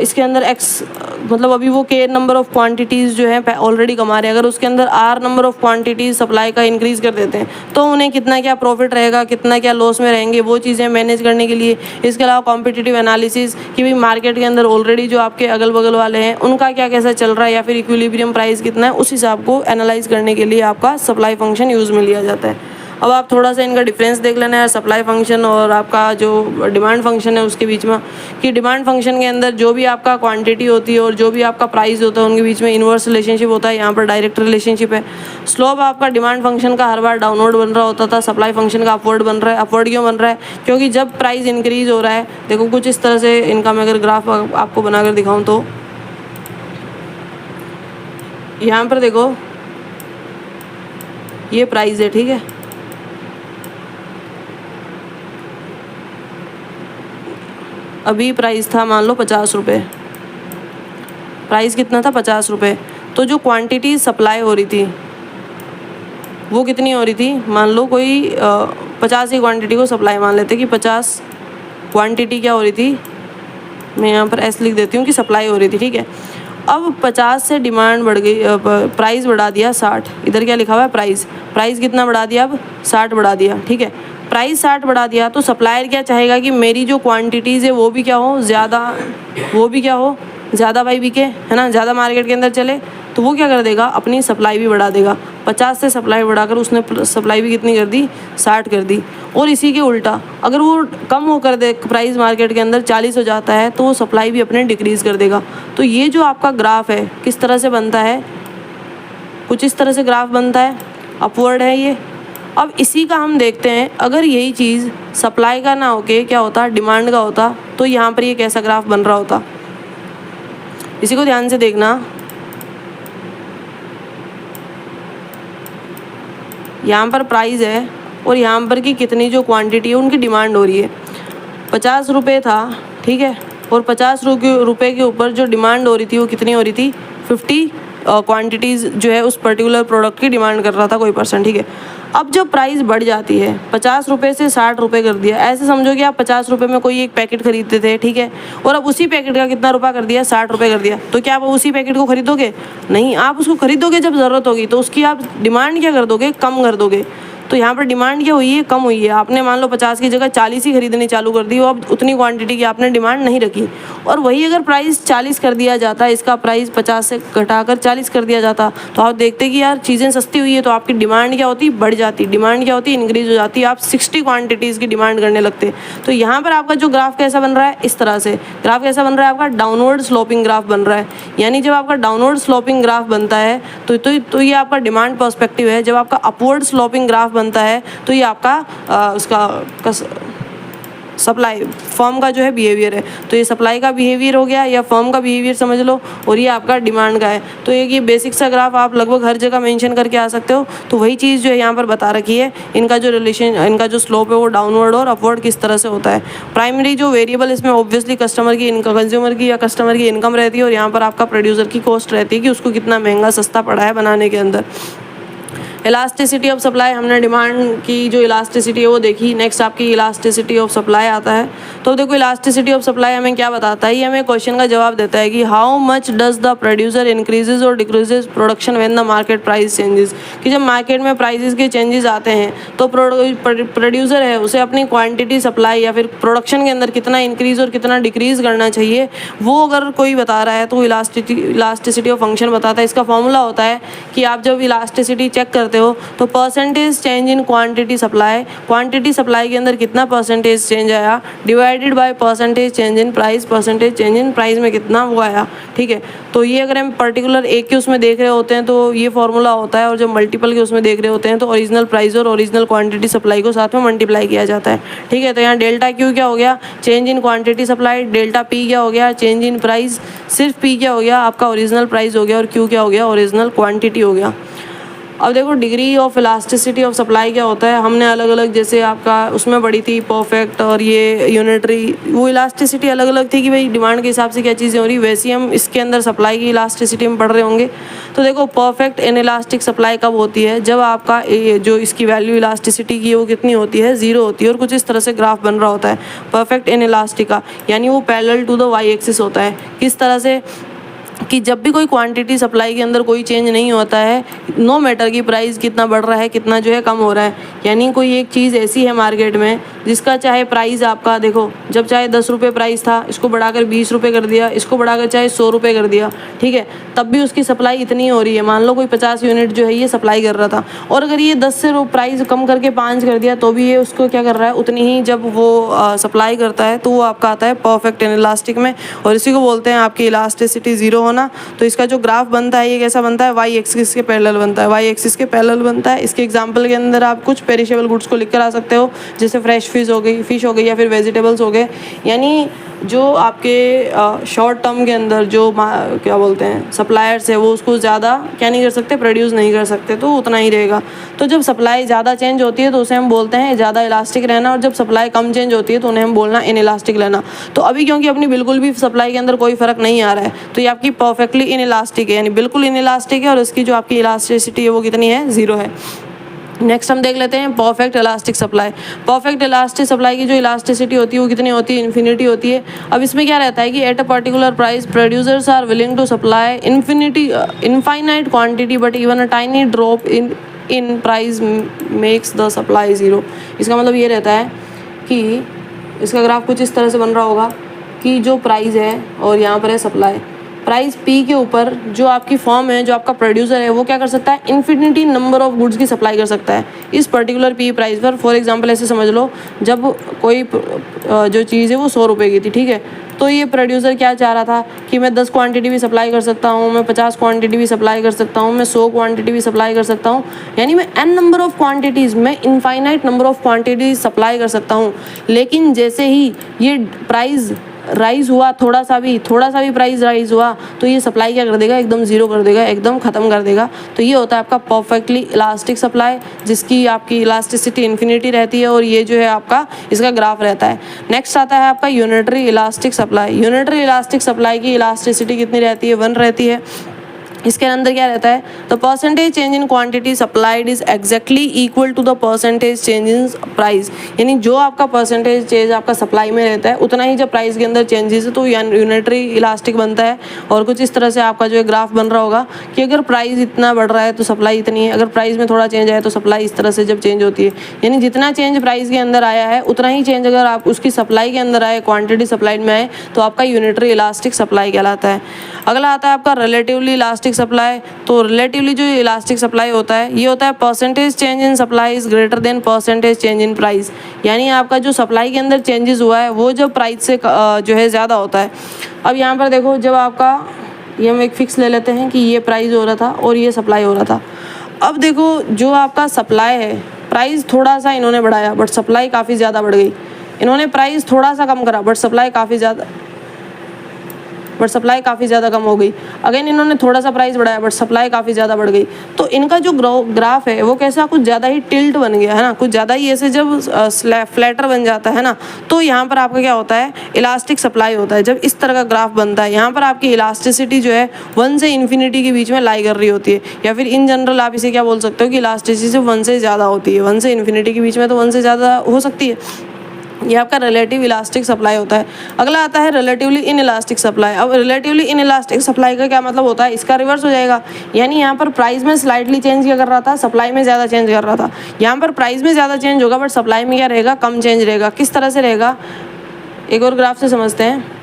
इसके अंदर एक्स, मतलब अभी वो के नंबर ऑफ क्वांटिटीज़ जो है ऑलरेडी कमा रहे हैं, अगर उसके अंदर are number of quantities supply का इंक्रीज़ कर देते हैं तो उन्हें कितना क्या प्रॉफिट रहेगा, कितना क्या लॉस में रहेंगे, वो चीज़ें मैनेज करने के लिए। इसके अलावा कॉम्पिटिटिव एनालिसिस कि भाई मार्केट के अंदर ऑलरेडी जो आपके अगल बगल वाले हैं उनका क्या कैसा चल रहा है या फिर इक्विलिब्रियम प्राइस कितना है, उस हिसाब को एनालाइज करने के लिए आपका सप्लाई फंक्शन यूज़ में लिया जाता है। अब आप थोड़ा सा इनका डिफरेंस देख लेना है सप्लाई फंक्शन और आपका जो डिमांड फंक्शन है उसके बीच में, कि डिमांड फंक्शन के अंदर जो भी आपका क्वांटिटी होती है और जो भी आपका प्राइस होता है उनके बीच में इन्वर्स रिलेशनशिप होता है, यहाँ पर डायरेक्ट रिलेशनशिप है। स्लोप आपका डिमांड फंक्शन का हर बार डाउनवर्ड बन रहा होता था, सप्लाई फंक्शन का अपवर्ड बन रहा है। अपवर्ड क्यों बन रहा है? क्योंकि जब प्राइस इंक्रीज़ हो रहा है, देखो कुछ इस तरह से इनका मैं अगर ग्राफ आपको बनाकर दिखाऊँ तो यहाँ पर देखो ये प्राइस है, ठीक है, अभी प्राइस था मान लो 50 रुपये, प्राइस कितना था 50 रुपये, तो जो क्वांटिटी सप्लाई हो रही थी वो कितनी हो रही थी, मान लो कोई 50 की क्वांटिटी को सप्लाई मान लेते कि 50 क्वांटिटी क्या हो रही थी, मैं यहाँ पर ऐसे लिख देती हूँ कि सप्लाई हो रही थी, ठीक है। अब 50 से डिमांड बढ़ गई, प्राइस बढ़ा दिया 60, इधर क्या लिखा हुआ है प्राइस कितना बढ़ा दिया, अब 60 बढ़ा दिया, ठीक है। प्राइस 60 बढ़ा दिया तो सप्लायर क्या चाहेगा कि मेरी जो क्वांटिटीज़ है वो भी क्या हो, ज़्यादा भाई बिके, है ना, ज़्यादा मार्केट के अंदर चले, तो वो क्या कर देगा, अपनी सप्लाई भी बढ़ा देगा। 50 से सप्लाई बढ़ाकर उसने सप्लाई भी कितनी कर दी, 60 कर दी। और इसी के उल्टा अगर वो कम होकर दे, प्राइस मार्केट के अंदर 40 हो जाता है तो वो सप्लाई भी अपने डिक्रीज़ कर देगा। तो ये जो आपका ग्राफ है किस तरह से बनता है, कुछ इस तरह से ग्राफ बनता है, अपवर्ड है ये। अब इसी का हम देखते हैं, अगर यही चीज़ सप्लाई का ना होके क्या होता, डिमांड का होता, तो यहाँ पर ये कैसा ग्राफ बन रहा होता, इसी को ध्यान से देखना। यहाँ पर प्राइस है और यहाँ पर की कितनी जो क्वांटिटी है उनकी डिमांड हो रही है। 50 रुपये था, ठीक है, और 50 रुपये के ऊपर जो डिमांड हो रही थी वो कितनी हो रही थी, 50 क्वांटिटीज़ जो है उस पर्टिकुलर प्रोडक्ट की डिमांड कर रहा था कोई पर्सन, ठीक है। अब जब प्राइस बढ़ जाती है, 50 रुपये से 60 रुपये कर दिया, ऐसे समझो कि आप 50 रुपये में कोई एक पैकेट खरीदते थे, ठीक है, और अब उसी पैकेट का कितना रुपया कर दिया, 60 रुपये कर दिया, तो क्या आप उसी पैकेट को खरीदोगे? नहीं, आप उसको खरीदोगे जब ज़रूरत होगी, तो उसकी आप डिमांड क्या कर दोगे, कम कर दोगे। तो यहाँ पर डिमांड क्या हुई है, कम हुई है। आपने मान लो 50 की जगह 40 ही खरीदनी चालू कर दी, वो अब उतनी क्वांटिटी की आपने डिमांड नहीं रखी। और वही अगर प्राइस 40 कर दिया जाता, इसका प्राइस 50 से घटाकर 40 कर दिया जाता, तो आप देखते कि यार चीज़ें सस्ती हुई है, तो आपकी डिमांड क्या होती, बढ़ जाती, डिमांड क्या होती, इंक्रीज हो जाती, आप 60 क्वान्टिटीज़ की डिमांड करने लगते। तो यहाँ पर आपका जो ग्राफ कैसा बन रहा है, इस तरह से ग्राफ कैसा बन रहा है, आपका डाउनवर्ड स्लोपिंग ग्राफ बन रहा है। यानी जब आपका डाउनवर्ड स्लोपिंग ग्राफ बनता है तो ये आपका डिमांड पर्सपेक्टिव है। जब आपका अपवर्ड स्लोपिंग ग्राफ बनता है तो ये आपका उसका सप्लाई फर्म का जो है बिहेवियर है। तो ये सप्लाई का बिहेवियर हो गया या फर्म का बिहेवियर समझ लो, और ये आपका डिमांड का है। तो एक ये बेसिक सा ग्राफ आप लगभग हर जगह मेंशन करके आ सकते हो। तो वही चीज़ जो है यहाँ पर बता रखी है, इनका जो रिलेशन, इनका जो स्लोप है वो डाउनवर्ड और अपवर्ड किस तरह से होता है। प्राइमरी जो वेरिएबल इसमें ऑब्वियसली कस्टमर की कंज्यूमर की या कस्टमर की इनकम रहती है, और यहाँ पर आपका प्रोड्यूसर की कॉस्ट रहती है कि उसको कितना महंगा सस्ता पड़ा है बनाने के अंदर। इलास्टिसिटी ऑफ सप्लाई, हमने डिमांड की जो इलास्टिसिटी है वो देखी। नेक्स्ट आपकी इलास्टिसिटी ऑफ सप्लाई आता है। तो देखो इलास्टिसिटी ऑफ सप्लाई हमें क्या बताता है, ये हमें क्वेश्चन का जवाब देता है कि how much does the producer increases और decreases production when the market price changes, कि जब मार्केट में प्राइसेस के चेंजेस आते हैं तो प्रोड्यूसर है उसे अपनी क्वांटिटी सप्लाई या फिर प्रोडक्शन के अंदर कितना इंक्रीज और कितना डिक्रीज करना चाहिए वो अगर कोई बता रहा है तो इलास्टिसिटी ऑफ फंक्शन बताता है। इसका फॉर्मूला होता है कि आप जब इलास्टिसिटी चेक करते हो तो percentage change in quantity supply, quantity supply के अंदर कितना परसेंटेज चेंज आया divided by percentage change in price, percentage change in price में कितना वो आया। ठीक है, तो ये अगर हम पर्टिकुलर एक के उसमें देख रहे होते हैं तो ये फॉर्मूला होता है, और जब मल्टीपल के उसमें देख रहे होते हैं तो ओरिजिनल प्राइस और ओरिजिनल क्वांटिटी सप्लाई को साथ में मल्टीप्लाई किया जाता है। ठीक है, तो यहाँ डेल्टा क्यू क्या हो गया, change in quantity supply, delta P क्या हो गया, चेंज इन प्राइस, सिर्फ पी क्या हो गया आपका ओरिजिनल प्राइस हो गया और क्यू क्या हो गया, ओरिजिनल क्वांटिटी हो गया। अब देखो degree of elasticity of supply क्या होता है, हमने अलग अलग जैसे आपका उसमें पढ़ी थी परफेक्ट और ये यूनिटरी, वो इलास्टिसिटी अलग अलग थी कि भाई डिमांड के हिसाब से क्या चीज़ें हो रही, वैसे हम इसके अंदर सप्लाई की इलास्टिसिटी में पढ़ रहे होंगे। तो देखो परफेक्ट इनइलास्टिक सप्लाई कब होती है, जब आपका जो इसकी वैल्यू इलास्टिसिटी की वो कितनी होती है, 0 होती है, और कुछ इस तरह से ग्राफ बन रहा होता है परफेक्ट इनइलास्टिक का, यानी वो parallel to the Y axis होता है। किस तरह से कि जब भी कोई क्वांटिटी सप्लाई के अंदर कोई चेंज नहीं होता है, नो मैटर की प्राइस कितना बढ़ रहा है कितना जो है कम हो रहा है, यानी कोई एक चीज़ ऐसी है मार्केट में जिसका चाहे प्राइस आपका देखो जब चाहे 10 रुपये प्राइस था, इसको बढ़ाकर 20 रुपये कर दिया, इसको बढ़ाकर चाहे 100 रुपये कर दिया, ठीक है, तब भी उसकी सप्लाई इतनी हो रही है। मान लो कोई 50 यूनिट जो है ये सप्लाई कर रहा था, और अगर ये 10 से प्राइस कम करके 5 कर दिया तो भी ये उसको क्या कर रहा है, उतनी ही जब वो सप्लाई करता है तो वो आपका आता है परफेक्ट इनइलास्टिक में, और इसी को बोलते हैं आपकी इलास्टिसिटी 0 होना। तो इसका जो ग्राफ बनता है ये कैसा बनता है, वाई एक्सिस के पैरेलल बनता है, वाई एक्सिस के पैरेलल बनता है। इसके एग्जांपल के अंदर आप कुछ पेरिशेबल गुड्स को लिख कर आ सकते हो, जैसे फ्रेश फिश हो गई या फिर वेजिटेबल्स हो गए, यानी जो आपके शॉर्ट टर्म के अंदर जो क्या बोलते हैं सप्लायर्स है वो उसको ज़्यादा क्या नहीं कर सकते, प्रोड्यूस नहीं कर सकते, तो उतना ही रहेगा। तो जब सप्लाई ज़्यादा चेंज होती है तो उसे हम बोलते हैं ज़्यादा इलास्टिक रहना, और जब सप्लाई कम चेंज होती है तो उन्हें हम बोलना इनइलास्टिक रहना। तो अभी क्योंकि अपनी बिल्कुल भी सप्लाई के अंदर कोई फ़र्क नहीं आ रहा है तो ये आपकी परफेक्टली इनइलास्टिक है, यानी बिल्कुल इनइलास्टिक है, और इसकी जो आपकी इलास्टिसिटी है वो कितनी है, 0 है। नेक्स्ट हम देख लेते हैं perfect elastic supply. Perfect elastic supply की जो इलास्टिसिटी होती है वो कितनी होती है, इन्फिनिटी होती है। अब इसमें क्या रहता है कि at a particular price producers are willing to supply infinite quantity but even a tiny drop in price makes the supply 0। इसका मतलब ये रहता है कि इसका ग्राफ कुछ इस तरह से बन रहा होगा कि जो प्राइस है और यहाँ पर है सप्लाई, प्राइस पी के ऊपर जो आपकी फॉर्म है, जो आपका प्रोड्यूसर है वो क्या कर सकता है, इन्फिनिटी नंबर ऑफ गुड्स की सप्लाई कर सकता है इस पर्टिकुलर पी प्राइस पर। फॉर एग्जांपल ऐसे समझ लो जब कोई जो चीज़ है वो 100 रुपये की थी, ठीक है, तो ये प्रोड्यूसर क्या चाह रहा था कि मैं 10 क्वांटिटी भी सप्लाई कर सकता हूँ, मैं 50 क्वांटिटी भी सप्लाई कर सकता हूँ, मैं 100 क्वांटिटी भी सप्लाई कर सकता हूँ, यानी मैं n नंबर ऑफ क्वांटिटीज़, मैं infinite number of quantities supply कर सकता हूँ। लेकिन जैसे ही ये प्राइस राइज़ हुआ, थोड़ा सा भी प्राइस राइज़ हुआ तो ये सप्लाई क्या कर देगा, एकदम 0 कर देगा, एकदम ख़त्म कर देगा। तो ये होता है आपका परफेक्टली इलास्टिक सप्लाई, जिसकी आपकी इलास्टिसिटी इन्फिनिटी रहती है, और ये जो है आपका इसका ग्राफ रहता है। नेक्स्ट आता है आपका unitary elastic supply. Unitary elastic supply की इलास्टिसिटी कितनी रहती है, 1 रहती है। इसके अंदर क्या रहता है, the percentage change in quantity supplied is exactly equal to the percentage change in price, यानी जो आपका परसेंटेज चेंज आपका सप्लाई में रहता है उतना ही जब प्राइस के अंदर चेंजेस है तो यूनिटरी इलास्टिक बनता है। और कुछ इस तरह से आपका जो है ग्राफ बन रहा होगा कि अगर प्राइस इतना बढ़ रहा है तो सप्लाई इतनी है, अगर प्राइस में थोड़ा चेंज आया तो सप्लाई इस तरह से जब चेंज होती है, यानी जितना चेंज प्राइस के अंदर आया है उतना ही चेंज अगर आप उसकी सप्लाई के अंदर आए, क्वांटिटी सप्लाइड में आए, तो आपका यूनिटरी इलास्टिक सप्लाई कहलाता है। अगला आता है आपका रिलेटिवली इलास्टिक सप्लाई। तो रिलेटिवली जो इलास्टिक सप्लाई होता है ये होता है percentage change in supply is greater than percentage change in price, यानी आपका जो सप्लाई के अंदर चेंजेस हुआ है वो जब प्राइस से जो है ज़्यादा होता है। अब यहाँ पर देखो जब आपका ये हम एक फिक्स ले लेते हैं कि ये प्राइस हो रहा था और ये सप्लाई हो रहा था। अब देखो जो आपका सप्लाई है, प्राइस थोड़ा सा इन्होंने बढ़ाया बट सप्लाई काफ़ी ज़्यादा बढ़ गई, इन्होंने प्राइस थोड़ा सा कम करा बट सप्लाई काफ़ी ज़्यादा बट सप्लाई काफ़ी ज़्यादा कम हो गई। अगेन इन्होंने थोड़ा सा प्राइस बढ़ाया बट सप्लाई काफ़ी ज़्यादा बढ़ गई। तो इनका जो ग्राफ है वो कैसा कुछ ज़्यादा ही टिल्ट बन गया है ना, कुछ ज़्यादा ही ऐसे जब फ्लैटर बन जाता है ना, तो यहाँ पर आपका क्या होता है, इलास्टिक सप्लाई होता है। जब इस तरह का ग्राफ बनता है यहाँ पर आपकी इलास्टिसिटी जो है 1 से इन्फिनिटी के बीच में लाई कर रही होती है, या फिर इन जनरल आप इसे क्या बोल सकते हो कि इलास्टिसिटी 1 से ज़्यादा होती है। 1 से इन्फिनिटी के बीच में तो 1 से ज़्यादा हो सकती है। ये आपका रिलेटिव इलास्टिक सप्लाई होता है। अगला आता है रिलेटिवली इन इलास्टिक सप्लाई। अब रिलेटिवली इन इलास्टिक सप्लाई का क्या मतलब होता है, इसका रिवर्स हो जाएगा। यानी यहाँ पर प्राइस में स्लाइटली चेंज क्या कर रहा था, सप्लाई में ज़्यादा चेंज कर रहा था। यहाँ पर प्राइस में ज़्यादा चेंज होगा बट सप्लाई में क्या रहेगा, कम चेंज रहेगा। किस तरह से रहेगा, एक और ग्राफ से समझते हैं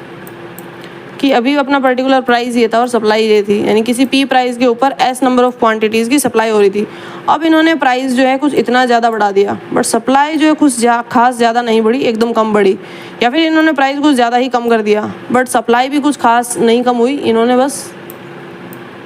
कि अभी अपना पर्टिकुलर प्राइस ये था और सप्लाई ये थी, यानी किसी पी प्राइस के ऊपर एस नंबर ऑफ क्वांटिटीज़ की सप्लाई हो रही थी। अब इन्होंने प्राइस जो है कुछ इतना ज़्यादा बढ़ा दिया बट सप्लाई जो है कुछ खास ज़्यादा नहीं बढ़ी, एकदम कम बढ़ी। या फिर इन्होंने प्राइस कुछ ज़्यादा ही कम कर दिया बट सप्लाई भी कुछ खास नहीं कम हुई, इन्होंने बस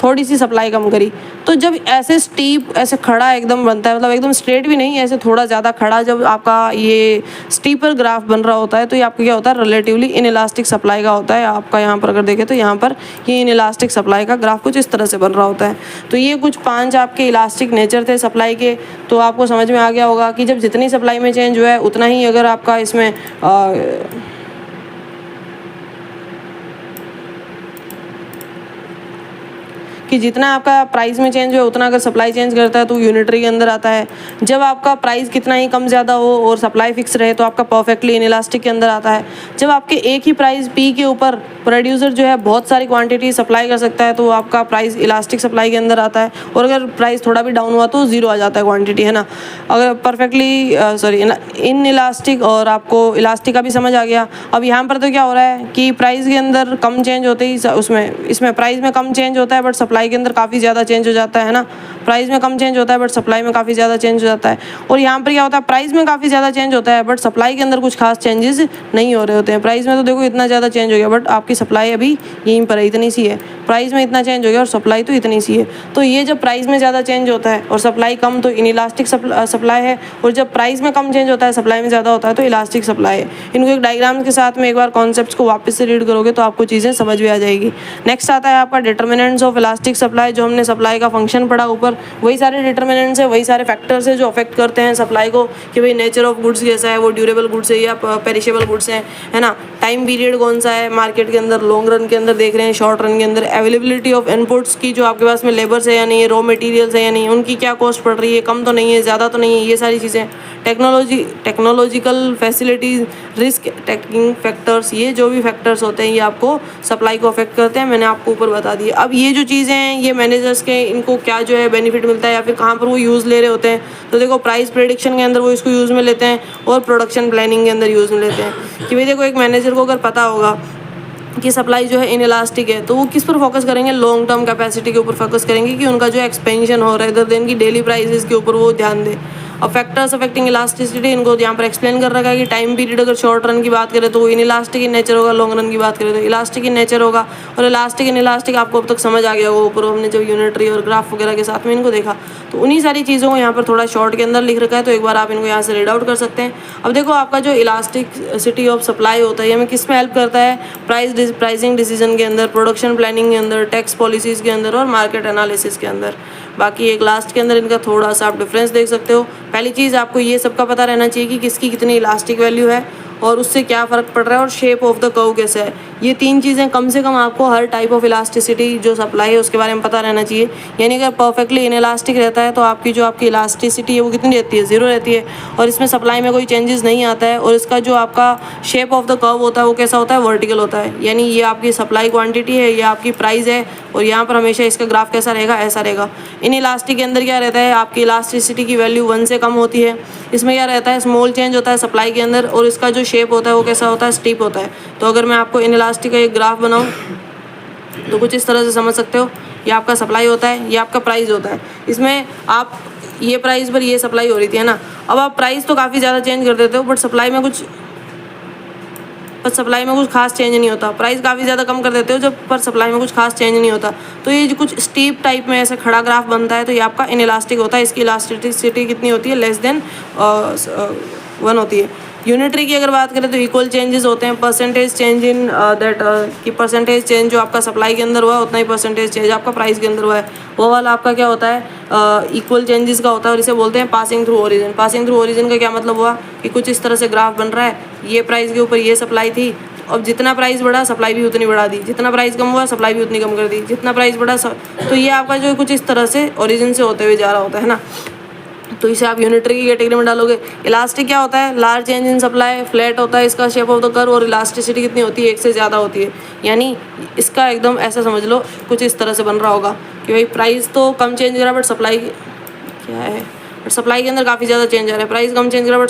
थोड़ी सी सप्लाई कम करी। तो जब ऐसे स्टीप ऐसे खड़ा एकदम बनता है, मतलब एकदम स्ट्रेट भी नहीं, ऐसे थोड़ा ज़्यादा खड़ा जब आपका ये स्टीपर ग्राफ बन रहा होता है तो ये आपका क्या होता है, रिलेटिवली इन इलास्टिक सप्लाई का होता है। आपका यहाँ पर अगर देखें तो यहाँ पर ये इन इलास्टिक सप्लाई का ग्राफ कुछ इस तरह से बन रहा होता है। तो ये कुछ 5 आपके इलास्टिक नेचर थे सप्लाई के। तो आपको समझ में आ गया होगा कि जब जितनी सप्लाई में चेंज हुआ है उतना ही अगर आपका इसमें कि जितना आपका प्राइस में चेंज हो उतना अगर सप्लाई चेंज करता है तो यूनिटरी के अंदर आता है। जब आपका प्राइस कितना ही कम ज़्यादा हो और सप्लाई फिक्स रहे तो आपका परफेक्टली इनइलास्टिक के अंदर आता है। जब आपके एक ही प्राइस पी के ऊपर प्रोड्यूसर जो है बहुत सारी क्वांटिटी सप्लाई कर सकता है तो आपका प्राइस इलास्टिक सप्लाई के अंदर आता है। और अगर प्राइस थोड़ा भी डाउन हुआ तो 0 आ जाता है क्वांटिटी, है ना। अगर परफेक्टली इन इलास्टिक और आपको इलास्टिक का भी समझ आ गया। अब यहाँ पर तो क्या हो रहा है कि प्राइस के अंदर कम चेंज होते ही इसमें प्राइस में कम चेंज होता है बट सप्लाई के अंदर काफ़ी ज़्यादा चेंज हो जाता है ना। प्राइस में कम चेंज होता है बट सप्लाई में काफ़ी ज़्यादा चेंज हो जाता है। और यहाँ पर क्या होता है, प्राइस में काफ़ी ज़्यादा चेंज होता है बट सप्लाई के अंदर कुछ खास चेंजेस नहीं हो रहे होते हैं। प्राइस में तो देखो इतना ज़्यादा चेंज हो गया बट आपकी सप्लाई अभी यहीं पर है, इतनी सी है। प्राइस में इतना चेंज हो गया और सप्लाई तो इतनी सी है। तो ये जब प्राइस में ज़्यादा चेंज होता है और सप्लाई कम तो इनइलास्टिक सप्लाई है, और जब प्राइस में कम चेंज होता है सप्लाई में ज़्यादा होता है तो इलास्टिक सप्लाई है। इनको एक डायग्राम के साथ में एक बार कॉन्सेप्ट्स को वापस से रीड करोगे तो आपको चीज़ें समझ में आ जाएगी। नेक्स्ट आता है आपका डिटर्मिनेंट्स ऑफ इलास्टिक सप्लाई। जो हमने सप्लाई का फंक्शन पढ़ा ऊपर, वही सारे डिटर्मिनेंट्स है, वही सारे फैक्टर्स है जो अफेक्ट करते हैं सप्लाई को, कि भाई नेचर ऑफ गुड्स कैसा है, वो ड्यूरेबल गुड्स है या पेरिशेबल गुड्स है ना। टाइम पीरियड कौन सा है मार्केट के अंदर, लॉन्ग रन के अंदर देख रहे हैं, शॉर्ट रन के अंदर। अवेलेबिलिटी ऑफ इनपुट्स की, जो आपके पास में लेबर्स है या नहीं है, रॉ मटेरियल्स है या नहीं, उनकी क्या कॉस्ट पड़ रही है, कम तो नहीं है, ज़्यादा तो नहीं है, ये सारी चीज़ें। Technological facilities, risk taking factors, ये जो भी फैक्टर्स होते हैं ये आपको सप्लाई को अफेक्ट करते हैं, मैंने आपको ऊपर बता दिया। अब ये जो चीज़ें हैं ये मैनेजर्स के, इनको क्या जो है बेनिफिट मिलता है या फिर कहाँ पर वो यूज़ ले रहे होते हैं, तो देखो प्राइस प्रेडिक्शन के अंदर वो इसको यूज़ में लेते हैं और प्रोडक्शन प्लानिंग के अंदर यूज़ में लेते हैं। कि भाई देखो एक मैनेजर को अगर पता होगा कि सप्लाई जो है इनइलास्टिक है तो वो किस पर फोकस करेंगे, लॉन्ग टर्म कैपेसिटी के ऊपर फोकस करेंगे कि उनका जो एक्सपेंशन हो रहा है, इधर दिन की डेली प्राइसेस के ऊपर वो ध्यान दे। अब फैक्टर्स अफेक्टिंग इलास्टिसिटी, इनको यहाँ पर एक्सप्लेन कर रखा है कि टाइम पीरियड अगर शॉर्ट रन की बात करें तो वो इनइलास्टिक इन नेचर होगा, लॉन्ग रन की बात करें तो इलास्टिक इन नेचर होगा। और इलास्टिक इन इलास्टिक आपको अब तक समझ आ गया होगा, ऊपर हमने जब यूनिटरी और ग्राफ वगैरह के साथ में इनको देखा तो उन्हीं सारी चीज़ों को यहाँ पर थोड़ा शॉर्ट के अंदर लिख रखा है, तो एक बार आप इनको यहाँ से रीड आउट कर सकते हैं। अब देखो आपका जो इलास्टिसिटी ऑफ सप्लाई होता है हमें किस में हेल्प करता है, प्राइसिंग डिसीजन के अंदर, प्रोडक्शन प्लानिंग के अंदर, टैक्स पॉलिसीज़ के अंदर और मार्केट एनालिसिस के अंदर। बाकी एक लास्ट के अंदर इनका थोड़ा सा आप डिफरेंस देख सकते हो। पहली चीज़ आपको ये सबका पता रहना चाहिए कि किसकी कितनी इलास्टिक वैल्यू है और उससे क्या फ़र्क पड़ रहा है और शेप ऑफ द कर्व कैसा है। ये 3 चीज़ें कम से कम आपको हर टाइप ऑफ इलास्टिसिटी जो सप्लाई है उसके बारे में पता रहना चाहिए। यानी अगर परफेक्टली इनइलास्टिक रहता है तो आपकी जो आपकी इलास्टिसिटी है वो कितनी रहती है, 0 रहती है, और इसमें सप्लाई में कोई चेंजेस नहीं आता है। और इसका जो आपका शेप ऑफ द कर्व होता है वो कैसा होता है, वर्टिकल होता है। यानी ये आपकी सप्लाई क्वान्टिटी है, ये आपकी प्राइस है, और यहाँ पर हमेशा इसका ग्राफ कैसा रहेगा, ऐसा रहेगा। इनइलास्टिक के अंदर क्या रहता है, आपकी इलास्टिसिटी की वैल्यू 1 से कम होती है। इसमें क्या रहता है, स्मॉल चेंज होता है सप्लाई के अंदर, और इसका जो शेप होता है वो कैसा होता है, स्टीप होता है। तो अगर मैं आपको इनइलास्टिक का एक ग्राफ बनाऊं तो कुछ इस तरह से समझ सकते हो। ये आपका सप्लाई होता है, ये आपका प्राइस होता है। इसमें आप ये प्राइस पर ये सप्लाई हो रही थी, है ना। अब आप प्राइस तो काफ़ी ज़्यादा चेंज कर देते हो बट सप्लाई में कुछ खास चेंज नहीं होता। प्राइस काफ़ी ज़्यादा कम कर देते हो जब पर सप्लाई में कुछ खास चेंज नहीं होता। तो ये जो कुछ स्टीप टाइप में ऐसा खड़ा ग्राफ बनता है तो ये आपका इनइलास्टिक होता है। इसकी इलास्टिसिटी कितनी होती है, लेस देन 1 होती है। यूनिटरी की अगर बात करें तो इक्वल चेंजेस होते हैं, परसेंटेज चेंज इन दैट कि परसेंटेज चेंज जो आपका सप्लाई के अंदर हुआ है उतना ही परसेंटेज चेंज आपका प्राइस के अंदर हुआ है, वो वाला आपका क्या होता है इक्वल चेंजेस का होता है और इसे बोलते हैं passing through origin. Passing through origin का क्या मतलब हुआ कि कुछ इस तरह से ग्राफ बन रहा है, ये प्राइस के ऊपर ये सप्लाई थी, अब जितना प्राइस बढ़ा सप्लाई भी उतनी बढ़ा दी, जितना प्राइस कम हुआ सप्लाई भी उतनी कम कर दी, जितना प्राइस बढ़ा तो ये आपका जो कुछ इस तरह से ओरिजिन से होते हुए जा रहा होता है ना, तो इसे आप यूनिटरी की कैटेगरी में डालोगे। इलास्टिक क्या होता है, large change in supply, flat होता है इसका शेप ऑफ द कर्व और इलास्टिसिटी कितनी होती है, एक से ज़्यादा होती है, यानी इसका एकदम ऐसा समझ लो कुछ इस तरह से बन रहा होगा कि भाई प्राइस तो कम चेंज करा बट सप्लाई क्या है, बट सप्लाई के अंदर काफ़ी ज़्यादा चेंज आ रहा है, प्राइस कम चेंज करा बट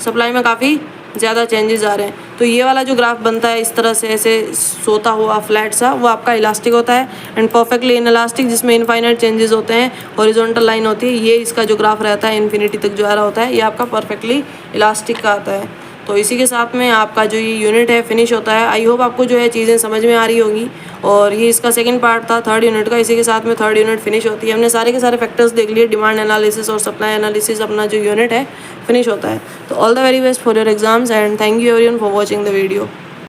सप्लाई में काफ़ी ज़्यादा चेंजेस आ रहे हैं। तो ये वाला जो ग्राफ बनता है इस तरह से ऐसे सोता हुआ फ्लैट सा, वो आपका इलास्टिक होता है। एंड परफेक्टली इन इलास्टिक जिसमें इनफाइनाइट चेंजेस होते हैं, हॉरिजॉन्टल लाइन होती है, ये इसका जो ग्राफ रहता है इन्फिनिटी तक जो आ रहा होता है, ये आपका परफेक्टली इलास्टिक का आता है। तो इसी के साथ में आपका जो ये यूनिट है फिनिश होता है। आई होप आपको जो है चीज़ें समझ में आ रही होगी, और ये इसका सेकंड पार्ट था थर्ड यूनिट का। इसी के साथ में थर्ड यूनिट फिनिश होती है। हमने सारे के सारे फैक्टर्स देख लिए, डिमांड एनालिसिस और सप्लाई एनालिसिस, अपना जो यूनिट है फिनिश होता है। तो all the very best for your exams and thank you everyone for watching the video.